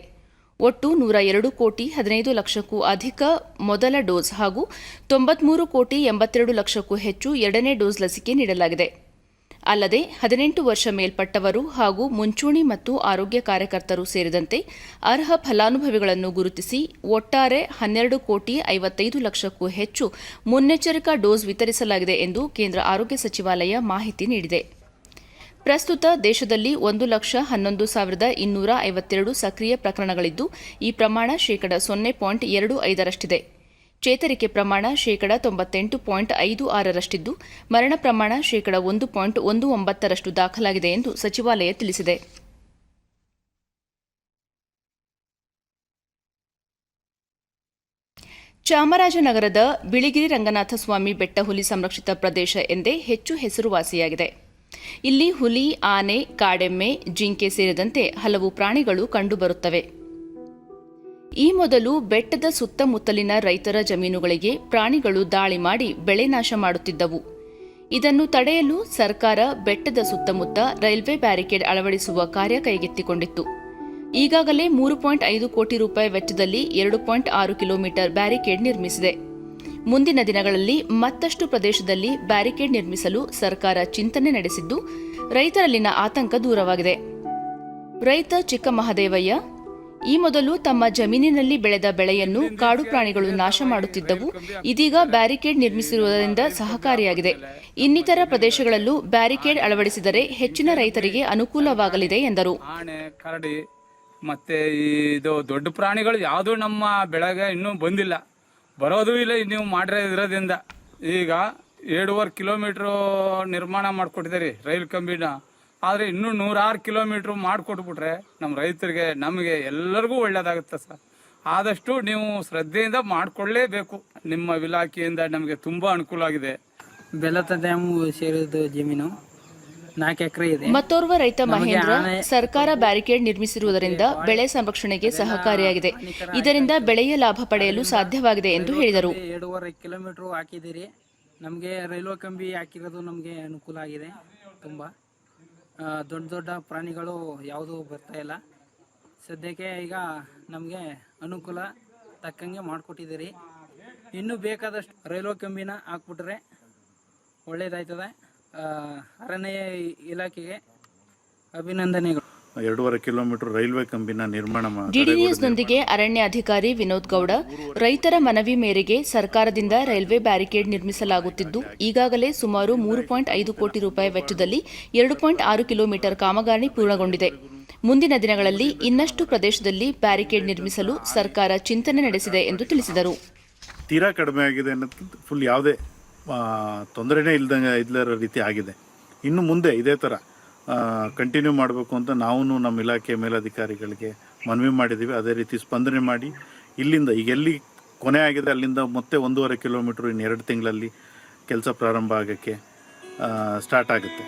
ಒಟ್ಟು 102 ಕೋಟಿ 15 ಲಕ್ಷಕ್ಕೂ ಅಧಿಕ ಮೊದಲ ಡೋಸ್ ಹಾಗೂ 93 ಕೋಟಿ 82 ಲಕ್ಷಕ್ಕೂ ಹೆಚ್ಚು ಎರಡನೇ ಡೋಸ್ ಲಸಿಕೆ ನೀಡಲಾಗಿದೆ. ಅಲ್ಲದೆ 18 ವರ್ಷ ಮೇಲ್ಪಟ್ಟವರು ಹಾಗೂ ಮುಂಚೂಣಿ ಮತ್ತು ಆರೋಗ್ಯ ಕಾರ್ಯಕರ್ತರು ಸೇರಿದಂತೆ ಅರ್ಹ ಫಲಾನುಭವಿಗಳನ್ನು ಗುರುತಿಸಿ ಒಟ್ಟಾರೆ 12 ಕೋಟಿ 55 ಲಕ್ಷಕ್ಕೂ ಹೆಚ್ಚು ಮುನ್ನೆಚ್ಚರಿಕಾ ಡೋಸ್ ವಿತರಿಸಲಾಗಿದೆ ಎಂದು ಕೇಂದ್ರ ಆರೋಗ್ಯ ಸಚಿವಾಲಯ ಮಾಹಿತಿ ನೀಡಿದೆ. ಪ್ರಸ್ತುತ ದೇಶದಲ್ಲಿ 1,11,252 ಸಕ್ರಿಯ ಪ್ರಕರಣಗಳಿದ್ದು, ಈ ಪ್ರಮಾಣ ಶೇಕಡ 0.25ರಷ್ಟಿದೆ. ಚೇತರಿಕೆ ಪ್ರಮಾಣ 98.56% ಮರಣ ಪ್ರಮಾಣ 1.19% ದಾಖಲಾಗಿದೆ ಎಂದು ಸಚಿವಾಲಯ ತಿಳಿಸಿದೆ. ಚಾಮರಾಜನಗರದ ಬಿಳಿಗಿರಿ ರಂಗನಾಥಸ್ವಾಮಿ ಬೆಟ್ಟ ಹುಲಿ ಸಂರಕ್ಷಿತ ಪ್ರದೇಶ ಎಂದೇ ಹೆಚ್ಚು ಹೆಸರುವಾಸಿಯಾಗಿದೆ. ಇಲ್ಲಿ ಹುಲಿ, ಆನೆ, ಕಾಡೆಮ್ಮೆ, ಜಿಂಕೆ ಸೇರಿದಂತೆ ಹಲವು ಪ್ರಾಣಿಗಳು ಕಂಡುಬರುತ್ತವೆ. ಈ ಮೊದಲು ಬೆಟ್ಟದ ಸುತ್ತಮುತ್ತಲಿನ ರೈತರ ಜಮೀನುಗಳಿಗೆ ಪ್ರಾಣಿಗಳು ದಾಳಿ ಮಾಡಿ ಬೆಳೆ ನಾಶ ಮಾಡುತ್ತಿದ್ದವು. ಇದನ್ನು ತಡೆಯಲು ಸರ್ಕಾರ ಬೆಟ್ಟದ ಸುತ್ತಮುತ್ತ ರೈಲ್ವೆ ಬ್ಯಾರಿಕೇಡ್ ಅಳವಡಿಸುವ ಕಾರ್ಯ ಕೈಗೆತ್ತಿಕೊಂಡಿತ್ತು. ಈಗಾಗಲೇ 3.5 ಕೋಟಿ ರೂಪಾಯಿ ವೆಚ್ಚದಲ್ಲಿ 2.6 ಕಿಲೋಮೀಟರ್ ಬ್ಯಾರಿಕೇಡ್ ನಿರ್ಮಿಸಿದೆ. ಮುಂದಿನ ದಿನಗಳಲ್ಲಿ ಮತ್ತಷ್ಟು ಪ್ರದೇಶದಲ್ಲಿ ಬ್ಯಾರಿಕೇಡ್ ನಿರ್ಮಿಸಲು ಸರ್ಕಾರ ಚಿಂತನೆ ನಡೆಸಿದ್ದು, ರೈತರಲ್ಲಿನ ಆತಂಕ ದೂರವಾಗಿದೆ. ರೈತ ಚಿಕ್ಕಮಹದೇವಯ್ಯ, ಈ ಮೊದಲು ತಮ್ಮ ಜಮೀನಿನಲ್ಲಿ ಬೆಳೆದ ಬೆಳೆಯನ್ನು ಕಾಡು ಪ್ರಾಣಿಗಳು ನಾಶ ಮಾಡುತ್ತಿದ್ದವು. ಇದೀಗ ಬ್ಯಾರಿಕೇಡ್ ನಿರ್ಮಿಸಿರುವುದರಿಂದ ಸಹಕಾರಿಯಾಗಿದೆ. ಇನ್ನಿತರ ಪ್ರದೇಶಗಳಲ್ಲೂ ಬ್ಯಾರಿಕೇಡ್ ಅಳವಡಿಸಿದರೆ ಹೆಚ್ಚಿನ ರೈತರಿಗೆ ಅನುಕೂಲವಾಗಲಿದೆ ಎಂದರು. ಆನೆ, ಕರಡಿ ಮತ್ತೆ ಇದು ದೊಡ್ಡ ಪ್ರಾಣಿಗಳು ಯಾವುದು ನಮ್ಮ ಬೆಳೆಗೆ ಇನ್ನೂ ಬಂದಿಲ್ಲ, ಬರೋದು ಇಲ್ಲ. ನೀವು ಮಾಡಿರೋದ್ರಿಂದ ಈಗ 2.5 ಕಿಲೋಮೀಟ್ರು ನಿರ್ಮಾಣ ಮಾಡಿಕೊಟ್ಟಿದ್ದೀರಿ ರೈಲ್ ಕಂಬಿನ. ಆದರೆ ಇನ್ನೂ 106 ಕಿಲೋಮೀಟ್ರ್ ಮಾಡಿಕೊಟ್ಬಿಟ್ರೆ ನಮ್ಮ ರೈತರಿಗೆ, ನಮಗೆ ಎಲ್ಲರಿಗೂ ಒಳ್ಳೇದಾಗುತ್ತೆ ಸರ್. ಆದಷ್ಟು ನೀವು ಶ್ರದ್ಧೆಯಿಂದ ಮಾಡಿಕೊಳ್ಳೇಬೇಕು. ನಿಮ್ಮ ಇಲಾಖೆಯಿಂದ ನಮಗೆ ತುಂಬ ಅನುಕೂಲ ಆಗಿದೆ. ಬೆಲ್ಲದ ಡ್ಯಾಮು ಸೇರಿದ ಜಮೀನು 4 ಎಕರೆ ಇದೆ. ಮತ್ತೋರ್ವ ರೈತ ಮಹೇಂದ್ರ, ಸರ್ಕಾರ ಬ್ಯಾರಿಕೇಡ್ ನಿರ್ಮಿಸಿರುವುದರಿಂದ ಬೆಳೆ ಸಂರಕ್ಷಣೆಗೆ ಸಹಕಾರಿಯಾಗಿದೆ. ಇದರಿಂದ ಬೆಳೆಯ ಲಾಭ ಪಡೆಯಲು ಸಾಧ್ಯವಾಗಿದೆ ಎಂದು ಹೇಳಿದರು. 2.5 ಕಿಲೋಮೀಟ್ರ್ ಹಾಕಿದ್ದೀರಿ. ನಮಗೆ ರೈಲ್ವೆ ಕಂಬಿ ಹಾಕಿರೋದು ನಮಗೆ ಅನುಕೂಲ ಆಗಿದೆ. ತುಂಬ ದೊಡ್ಡ ದೊಡ್ಡ ಪ್ರಾಣಿಗಳು ಯಾವುದೂ ಬರ್ತಾ ಇಲ್ಲ. ಸದ್ಯಕ್ಕೆ ಈಗ ನಮಗೆ ಅನುಕೂಲ ತಕ್ಕಂಗೆ ಮಾಡಿಕೊಟ್ಟಿದ್ದೀರಿ. ಇನ್ನೂ ಬೇಕಾದಷ್ಟು ರೈಲ್ವೆ ಕಂಬಿನ ಹಾಕ್ಬಿಟ್ರೆ ಒಳ್ಳೇದಾಯ್ತದೆ. ಅರಣ್ಯ ಇಲಾಖೆಗೆ ಅಭಿನಂದನೆಗಳು. 2.5 ಕಿಲೋಮೀಟರ್ ರೈಲ್ವೆ ಕಂಬಿನ ನಿರ್ಮಾಣ ಡಿಡಿ ನ್ಯೂಸ್ನೊಂದಿಗೆ ಅರಣ್ಯ ಅಧಿಕಾರಿ ವಿನೋದ್ ಗೌಡ, ರೈತರ ಮನವಿ ಮೇರೆಗೆ ಸರ್ಕಾರದಿಂದ ರೈಲ್ವೆ ಬ್ಯಾರಿಕೇಡ್ ನಿರ್ಮಿಸಲಾಗುತ್ತಿದ್ದು, ಈಗಾಗಲೇ ಸುಮಾರು 3.5 ಕೋಟಿ ರೂಪಾಯಿ ವೆಚ್ಚದಲ್ಲಿ 2.6 ಕಿಲೋಮೀಟರ್ ಕಾಮಗಾರಿ ಪೂರ್ಣಗೊಂಡಿದೆ. ಮುಂದಿನ ದಿನಗಳಲ್ಲಿ ಇನ್ನಷ್ಟು ಪ್ರದೇಶದಲ್ಲಿ ಬ್ಯಾರಿಕೇಡ್ ನಿರ್ಮಿಸಲು ಸರ್ಕಾರ ಚಿಂತನೆ ನಡೆಸಿದೆ ಎಂದು ತಿಳಿಸಿದರು. ತೀರಾ ಕಡಿಮೆ ಆಗಿದೆ ಅನ್ನೋದು ಫುಲ್ ಯಾವುದೇ ತೊಂದರೆನೇ ಇಲ್ಲದ ರೀತಿ ಆಗಿದೆ. ಇನ್ನು ಮುಂದೆ ಇದೇ ಥರ ಕಂಟಿನ್ಯೂ ಮಾಡಬೇಕು ಅಂತ ನಾವು ನಮ್ಮ ಇಲಾಖೆ ಮೇಲಧಿಕಾರಿಗಳಿಗೆ ಮನವಿ ಮಾಡಿದ್ದೀವಿ. ಅದೇ ರೀತಿ ಸ್ಪಂದನೆ ಮಾಡಿ ಇಲ್ಲಿಂದ ಈಗ ಎಲ್ಲಿ ಕೊನೆ ಆಗಿದೆ ಅಲ್ಲಿಂದ ಮತ್ತೆ 1.5 ಕಿಲೋಮೀಟ್ರ್ ಇನ್ನು 2 ತಿಂಗಳಲ್ಲಿ ಕೆಲಸ ಪ್ರಾರಂಭ ಆಗೋಕ್ಕೆ ಸ್ಟಾರ್ಟ್ ಆಗುತ್ತೆ.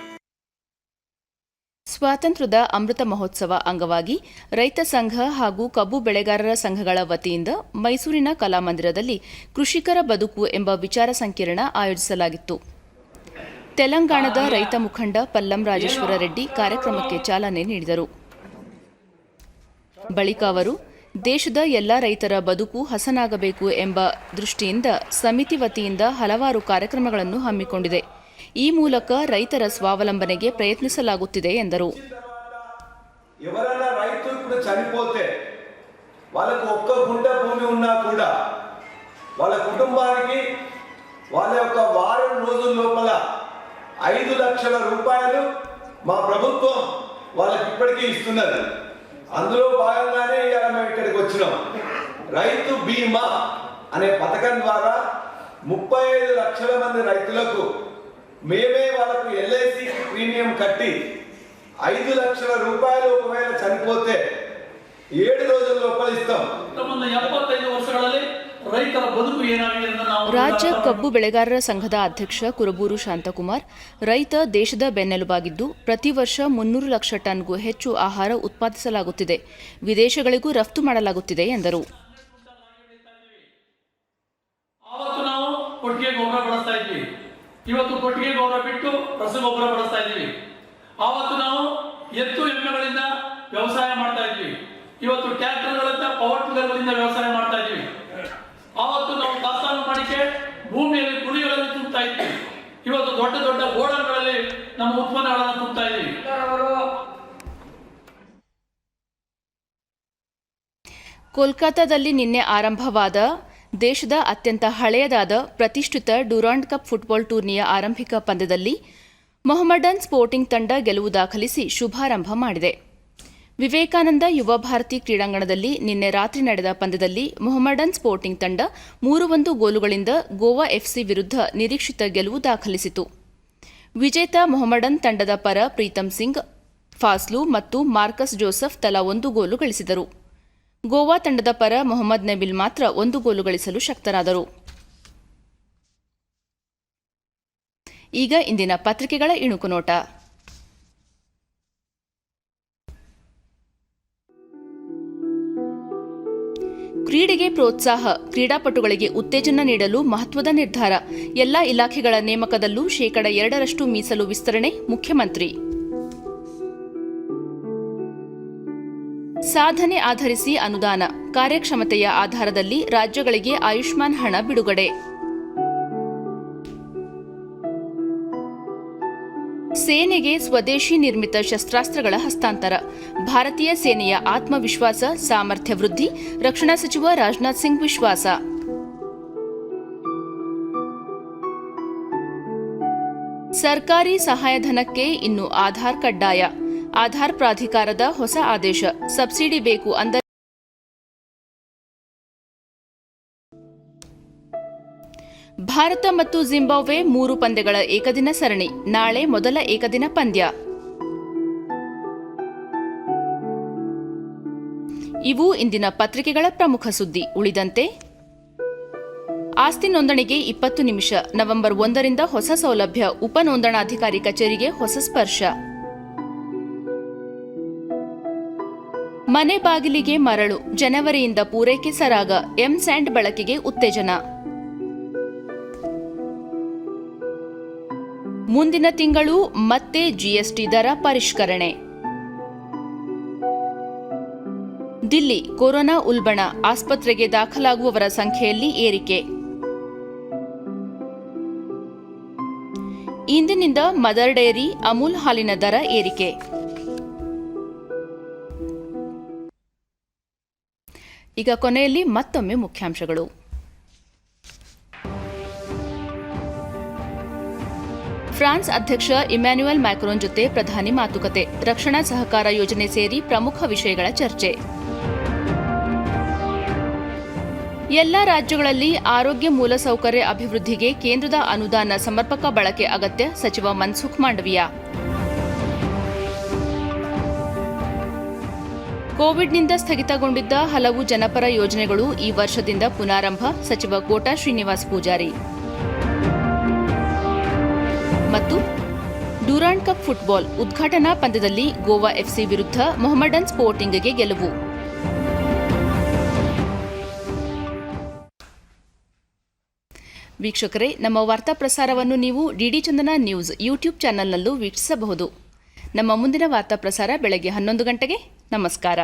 ಸ್ವಾತಂತ್ರ್ಯದ ಅಮೃತ ಮಹೋತ್ಸವ ಅಂಗವಾಗಿ ರೈತ ಸಂಘ ಹಾಗೂ ಕಬ್ಬು ಬೆಳೆಗಾರರ ಸಂಘಗಳ ವತಿಯಿಂದ ಮೈಸೂರಿನ ಕಲಾಮಂದಿರದಲ್ಲಿ ಕೃಷಿಕರ ಬದುಕು ಎಂಬ ವಿಚಾರ ಸಂಕಿರಣ ಆಯೋಜಿಸಲಾಗಿತ್ತು. ತೆಲಂಗಾಣದ ರೈತ ಮುಖಂಡ ಪಲ್ಲಂ ರಾಜೇಶ್ವರ ರೆಡ್ಡಿ ಕಾರ್ಯಕ್ರಮಕ್ಕೆ ಚಾಲನೆ ನೀಡಿದರು. ಬಳಿಕ ಅವರು, ದೇಶದ ಎಲ್ಲಾ ರೈತರ ಬದುಕು ಹಸನಾಗಬೇಕು ಎಂಬ ದೃಷ್ಟಿಯಿಂದ ಸಮಿತಿ ವತಿಯಿಂದ ಹಲವಾರು ಕಾರ್ಯಕ್ರಮಗಳನ್ನು ಹಮ್ಮಿಕೊಂಡಿದೆ. ಈ ಮೂಲಕ ರೈತರ ಸ್ವಾವಲಂಬನೆಗೆ ಪ್ರಯತ್ನಿಸಲಾಗುತ್ತಿದೆ ఎందరు. ఎవరైనా రైతు ఇప్పుడు చనిపోతే వాళ్ళకు ఒక్క గుంట భూమి ఉన్నా కూడా వాళ్ళ కుటుంబానికి వాళ్ళ యొక్క వారం రోజుల లోపల 5 లక్షల రూపాయలు మా ప్రభుత్వం వాళ్ళకి ఇప్పటికీ ఇస్తున్నది. అందులో భాగంగానే ఇవాళ మేము ఇక్కడికి వచ్చినాం. రైతు బీమా అనే పథకం ద్వారా 35 లక్షల మంది రైతులకు మేమే వాళ్ళకు ఎల్ఐసి ప్రీమియం కట్టి 5 లక్షల రూపాయలు ఒకవేళ చనిపోతే 7 రోజుల లోపల ఇస్తాం. 75 ವರ್ಷಗಳಲ್ಲಿ ರೈತರ ಬದುಕು ಏನಾಗಿದೆ ಅಂತ ನಾವು ರಾಜ್ಯ ಕಬ್ಬು ಬೆಳೆಗಾರರ ಸಂಘದ ಅಧ್ಯಕ್ಷ ಕುರುಬೂರು ಶಾಂತಕುಮಾರ್, ರೈತ ದೇಶದ ಬೆನ್ನೆಲುಬಾಗಿದ್ದು ಪ್ರತಿ ವರ್ಷ 300 ಲಕ್ಷ ಟನ್ಗೂ ಹೆಚ್ಚು ಆಹಾರ ಉತ್ಪಾದಿಸಲಾಗುತ್ತಿದೆ, ವಿದೇಶಗಳಿಗೂ ರಫ್ತು ಮಾಡಲಾಗುತ್ತಿದೆ ಎಂದರು. ಆವತ್ತು ನಾವು ಕೊಟ್ಟಿಗೆ ಗೊಬ್ಬರ ಬಳಸ್ತಾ ಇದ್ವಿ, ಇವತ್ತು ಕೊಟ್ಟಿಗೆ ಗೊಬ್ಬರ ಬಿಟ್ಟು ರಸಗೊಬ್ಬರ ಬಳಸ್ತಾ ಇದ್ವಿ. ಆವತ್ತು ನಾವು ಎತ್ತು ಎಮ್ಮೆಗಳಿಂದ ವ್ಯವಸಾಯ ಮಾಡ್ತಾ ಇದ್ವಿ, ಇವತ್ತು ಟ್ರ್ಯಾಕ್ಟರ್ಗಳಿಂದ ಪವರ್ ಟಿಲ್ಲರ್ಗಳಿಂದ ವ್ಯವಸಾಯ ಮಾಡ್ತಾ ಇದ್ವಿ. ಆವತ್ತು ನಾವು ದಾಸ್ತಾನು ಮಾಡಿಕೆ ಭೂಮಿಯಲ್ಲಿ ಕುಳಿಗಳಲ್ಲಿ ತುಂಬುತ್ತಾ ಇದ್ವಿ, ಇವತ್ತು ದೊಡ್ಡ ದೊಡ್ಡ ಗೋಡನ್ಗಳಲ್ಲಿ ನಮ್ಮ ಉತ್ಪನ್ನಗಳನ್ನು ತುಂಬುತ್ತಾ ಇದ್ವಿ. ಕೋಲ್ಕತಾದಲ್ಲಿ ನಿನ್ನೆ ಆರಂಭವಾದ ದೇಶದ ಅತ್ಯಂತ ಹಳೆಯದಾದ ಪ್ರತಿಷ್ಠಿತ ಡ್ಯೂರಾಂಡ್ ಕಪ್ ಫುಟ್ಬಾಲ್ ಟೂರ್ನಿಯ ಆರಂಭಿಕ ಪಂದ್ಯದಲ್ಲಿ ಮೊಹಮ್ಮಡನ್ ಸ್ಪೋರ್ಟಿಂಗ್ ತಂಡ ಗೆಲುವು ದಾಖಲಿಸಿ ಶುಭಾರಂಭ ಮಾಡಿದೆ. ವಿವೇಕಾನಂದ ಯುವ ಭಾರತಿ ಕ್ರೀಡಾಂಗಣದಲ್ಲಿ ನಿನ್ನೆ ರಾತ್ರಿ ನಡೆದ ಪಂದ್ಯದಲ್ಲಿ ಮೊಹಮ್ಮಡನ್ ಸ್ಪೋರ್ಟಿಂಗ್ ತಂಡ 3-1 ಗೋಲುಗಳಿಂದ ಗೋವಾ ಎಫ್ಸಿ ವಿರುದ್ಧ ನಿರೀಕ್ಷಿತ ಗೆಲುವು ದಾಖಲಿಸಿತು. ವಿಜೇತ ಮೊಹಮ್ಮಡನ್ ತಂಡದ ಪರ ಪ್ರೀತಮ್ ಸಿಂಗ್, ಫಾಸ್ಲು ಮತ್ತು ಮಾರ್ಕಸ್ ಜೋಸೆಫ್ ತಲಾ 1 ಗೋಲು ಗಳಿಸಿದರು. ಗೋವಾ ತಂಡದ ಪರ ಮೊಹಮ್ಮದ್ ನಬಿಲ್ ಮಾತ್ರ 1 ಗೋಲು ಗಳಿಸಲು ಶಕ್ತರಾದರು. ಈಗ ಇಂದಿನ ಪತ್ರಿಕೆಗಳ ಇಣುಕು ನೋಟ. ಕ್ರೀಡೆಗೆ ಪ್ರೋತ್ಸಾಹ, ಕ್ರೀಡಾಪಟುಗಳಿಗೆ ಉತ್ತೇಜನ ನೀಡಲು ಮಹತ್ವದ ನಿರ್ಧಾರ. ಎಲ್ಲಾ ಇಲಾಖೆಗಳ ನೇಮಕದಲ್ಲೂ 2% ಮೀಸಲು ವಿಸ್ತರಣೆ, ಮುಖ್ಯಮಂತ್ರಿ. ಸಾಧನೆ ಆಧರಿಸಿ ಅನುದಾನ, ಕಾರ್ಯಕ್ಷಮತೆಯ ಆಧಾರದಲ್ಲಿ ರಾಜ್ಯಗಳಿಗೆ ಆಯುಷ್ಮಾನ್ ಹಣ ಬಿಡುಗಡೆ. ಸೇನೆಗೆ ಸ್ವದೇಶಿ ನಿರ್ಮಿತ ಶಸ್ತ್ರಾಸ್ತ್ರಗಳ ಹಸ್ತಾಂತರ, ಭಾರತೀಯ ಸೇನೆಯ ಆತ್ಮವಿಶ್ವಾಸ, ಸಾಮರ್ಥ್ಯ ವೃದ್ಧಿ, ರಕ್ಷಣಾ ಸಚಿವ ರಾಜನಾಥ್ ಸಿಂಗ್ ವಿಶ್ವಾಸ. ಸರ್ಕಾರಿ ಸಹಾಯಧನಕ್ಕೆ ಇನ್ನು ಆಧಾರ್ ಕಡ್ಡಾಯ, ಆಧಾರ್ ಪ್ರಾಧಿಕಾರದ ಹೊಸ ಆದೇಶ. ಸಬ್ಸಿಡಿ ಬೇಕು ಅಂದರೆ ಭಾರತ ಮತ್ತು ಜಿಂಬಾಬ್ವೆ 3 ಪಂದ್ಯಗಳ ಏಕದಿನ ಸರಣಿ. ನಾಳೆ ಮೊದಲ ಏಕದಿನ ಪಂದ್ಯ. ಇವು ಇಂದಿನ ಪತ್ರಿಕೆಗಳ ಪ್ರಮುಖ ಸುದ್ದಿ. ಉಳಿದಂತೆ ಆಸ್ತಿ ನೋಂದಣಿಗೆ 20 ನಿಮಿಷ. ನವೆಂಬರ್ 1ರಿಂದ ಹೊಸ ಸೌಲಭ್ಯ. ಉಪ ನೋಂದಣಾಧಿಕಾರಿ ಕಚೇರಿಗೆ ಹೊಸ ಸ್ಪರ್ಶ. ಮನೆ ಬಾಗಿಲಿಗೆ ಮರಳು, ಜನವರಿಯಿಂದ ಪೂರೈಕೆ ಸರಾಗ. ಎಂಸ್ಯಾಂಡ್ ಬಳಕೆಗೆ ಉತ್ತೇಜನ. ಮುಂದಿನ ತಿಂಗಳು ಮತ್ತೆ ಜಿಎಸ್ಟಿ ದರ ಪರಿಷ್ಕರಣೆ. ದಿಲ್ಲಿ ಕೊರೋನಾ ಉಲ್ಬಣ, ಆಸ್ಪತ್ರೆಗೆ ದಾಖಲಾಗುವವರ ಸಂಖ್ಯೆಯಲ್ಲಿ ಏರಿಕೆ. ಇಂದಿನಿಂದ ಮದರ್ ಡೈರಿ, ಅಮೂಲ್ ಹಾಲಿನ ದರ ಏರಿಕೆ. ಈಗ ಕೊನೆಯಲ್ಲಿ ಮತ್ತೊಮ್ಮೆ ಮುಖ್ಯಾಂಶಗಳು. ಫ್ರಾನ್ಸ್ ಅಧ್ಯಕ್ಷ ಇಮ್ಯಾನ್ಯುಯಲ್ ಮ್ಯಾಕ್ರೋನ್ ಜೊತೆ ಪ್ರಧಾನಿ ಮಾತುಕತೆ. ರಕ್ಷಣಾ ಸಹಕಾರ ಯೋಜನೆ ಸೇರಿ ಪ್ರಮುಖ ವಿಷಯಗಳ ಚರ್ಚೆ. ಎಲ್ಲ ರಾಜ್ಯಗಳಲ್ಲಿ ಆರೋಗ್ಯ ಮೂಲಸೌಕರ್ಯ ಅಭಿವೃದ್ಧಿಗೆ ಕೇಂದ್ರದ ಅನುದಾನ ಸಮರ್ಪಕ ಬಳಕೆ ಅಗತ್ಯ, ಸಚಿವ ಮನ್ಸುಖ್ ಮಾಂಡವಿಯಾ. ಕೋವಿಡ್ನಿಂದ ಸ್ಥಗಿತಗೊಂಡಿದ್ದ ಹಲವು ಜನಪರ ಯೋಜನೆಗಳು ಈ ವರ್ಷದಿಂದ ಪುನಾರಂಭ, ಸಚಿವ ಕೋಟಾ ಶ್ರೀನಿವಾಸ್ ಪೂಜಾರಿ. ಮತ್ತು ಡ್ಯೂರಾಂಡ್ ಕಪ್ ಫುಟ್ಬಾಲ್ ಉದ್ಘಾಟನಾ ಪಂದ್ಯದಲ್ಲಿ ಗೋವಾ ಎಫ್ಸಿ ವಿರುದ್ಧ ಮೊಹಮ್ಮಡನ್ ಸ್ಪೋರ್ಟಿಂಗ್ಗೆ ಗೆಲುವು. ವೀಕ್ಷಕರೇ, ನಮ್ಮ ವಾರ್ತಾ ಪ್ರಸಾರವನ್ನು ನೀವು ಡಿಡಿ ಚಂದನ ನ್ಯೂಸ್ ಯೂಟ್ಯೂಬ್ ಚಾನೆಲ್ನಲ್ಲೂ ವೀಕ್ಷಿಸಬಹುದು. ನಮ್ಮ ಮುಂದಿನ ವಾರ್ತಾ ಪ್ರಸಾರ ಬೆಳಗ್ಗೆ 11 ಗಂಟೆಗೆ. ನಮಸ್ಕಾರ.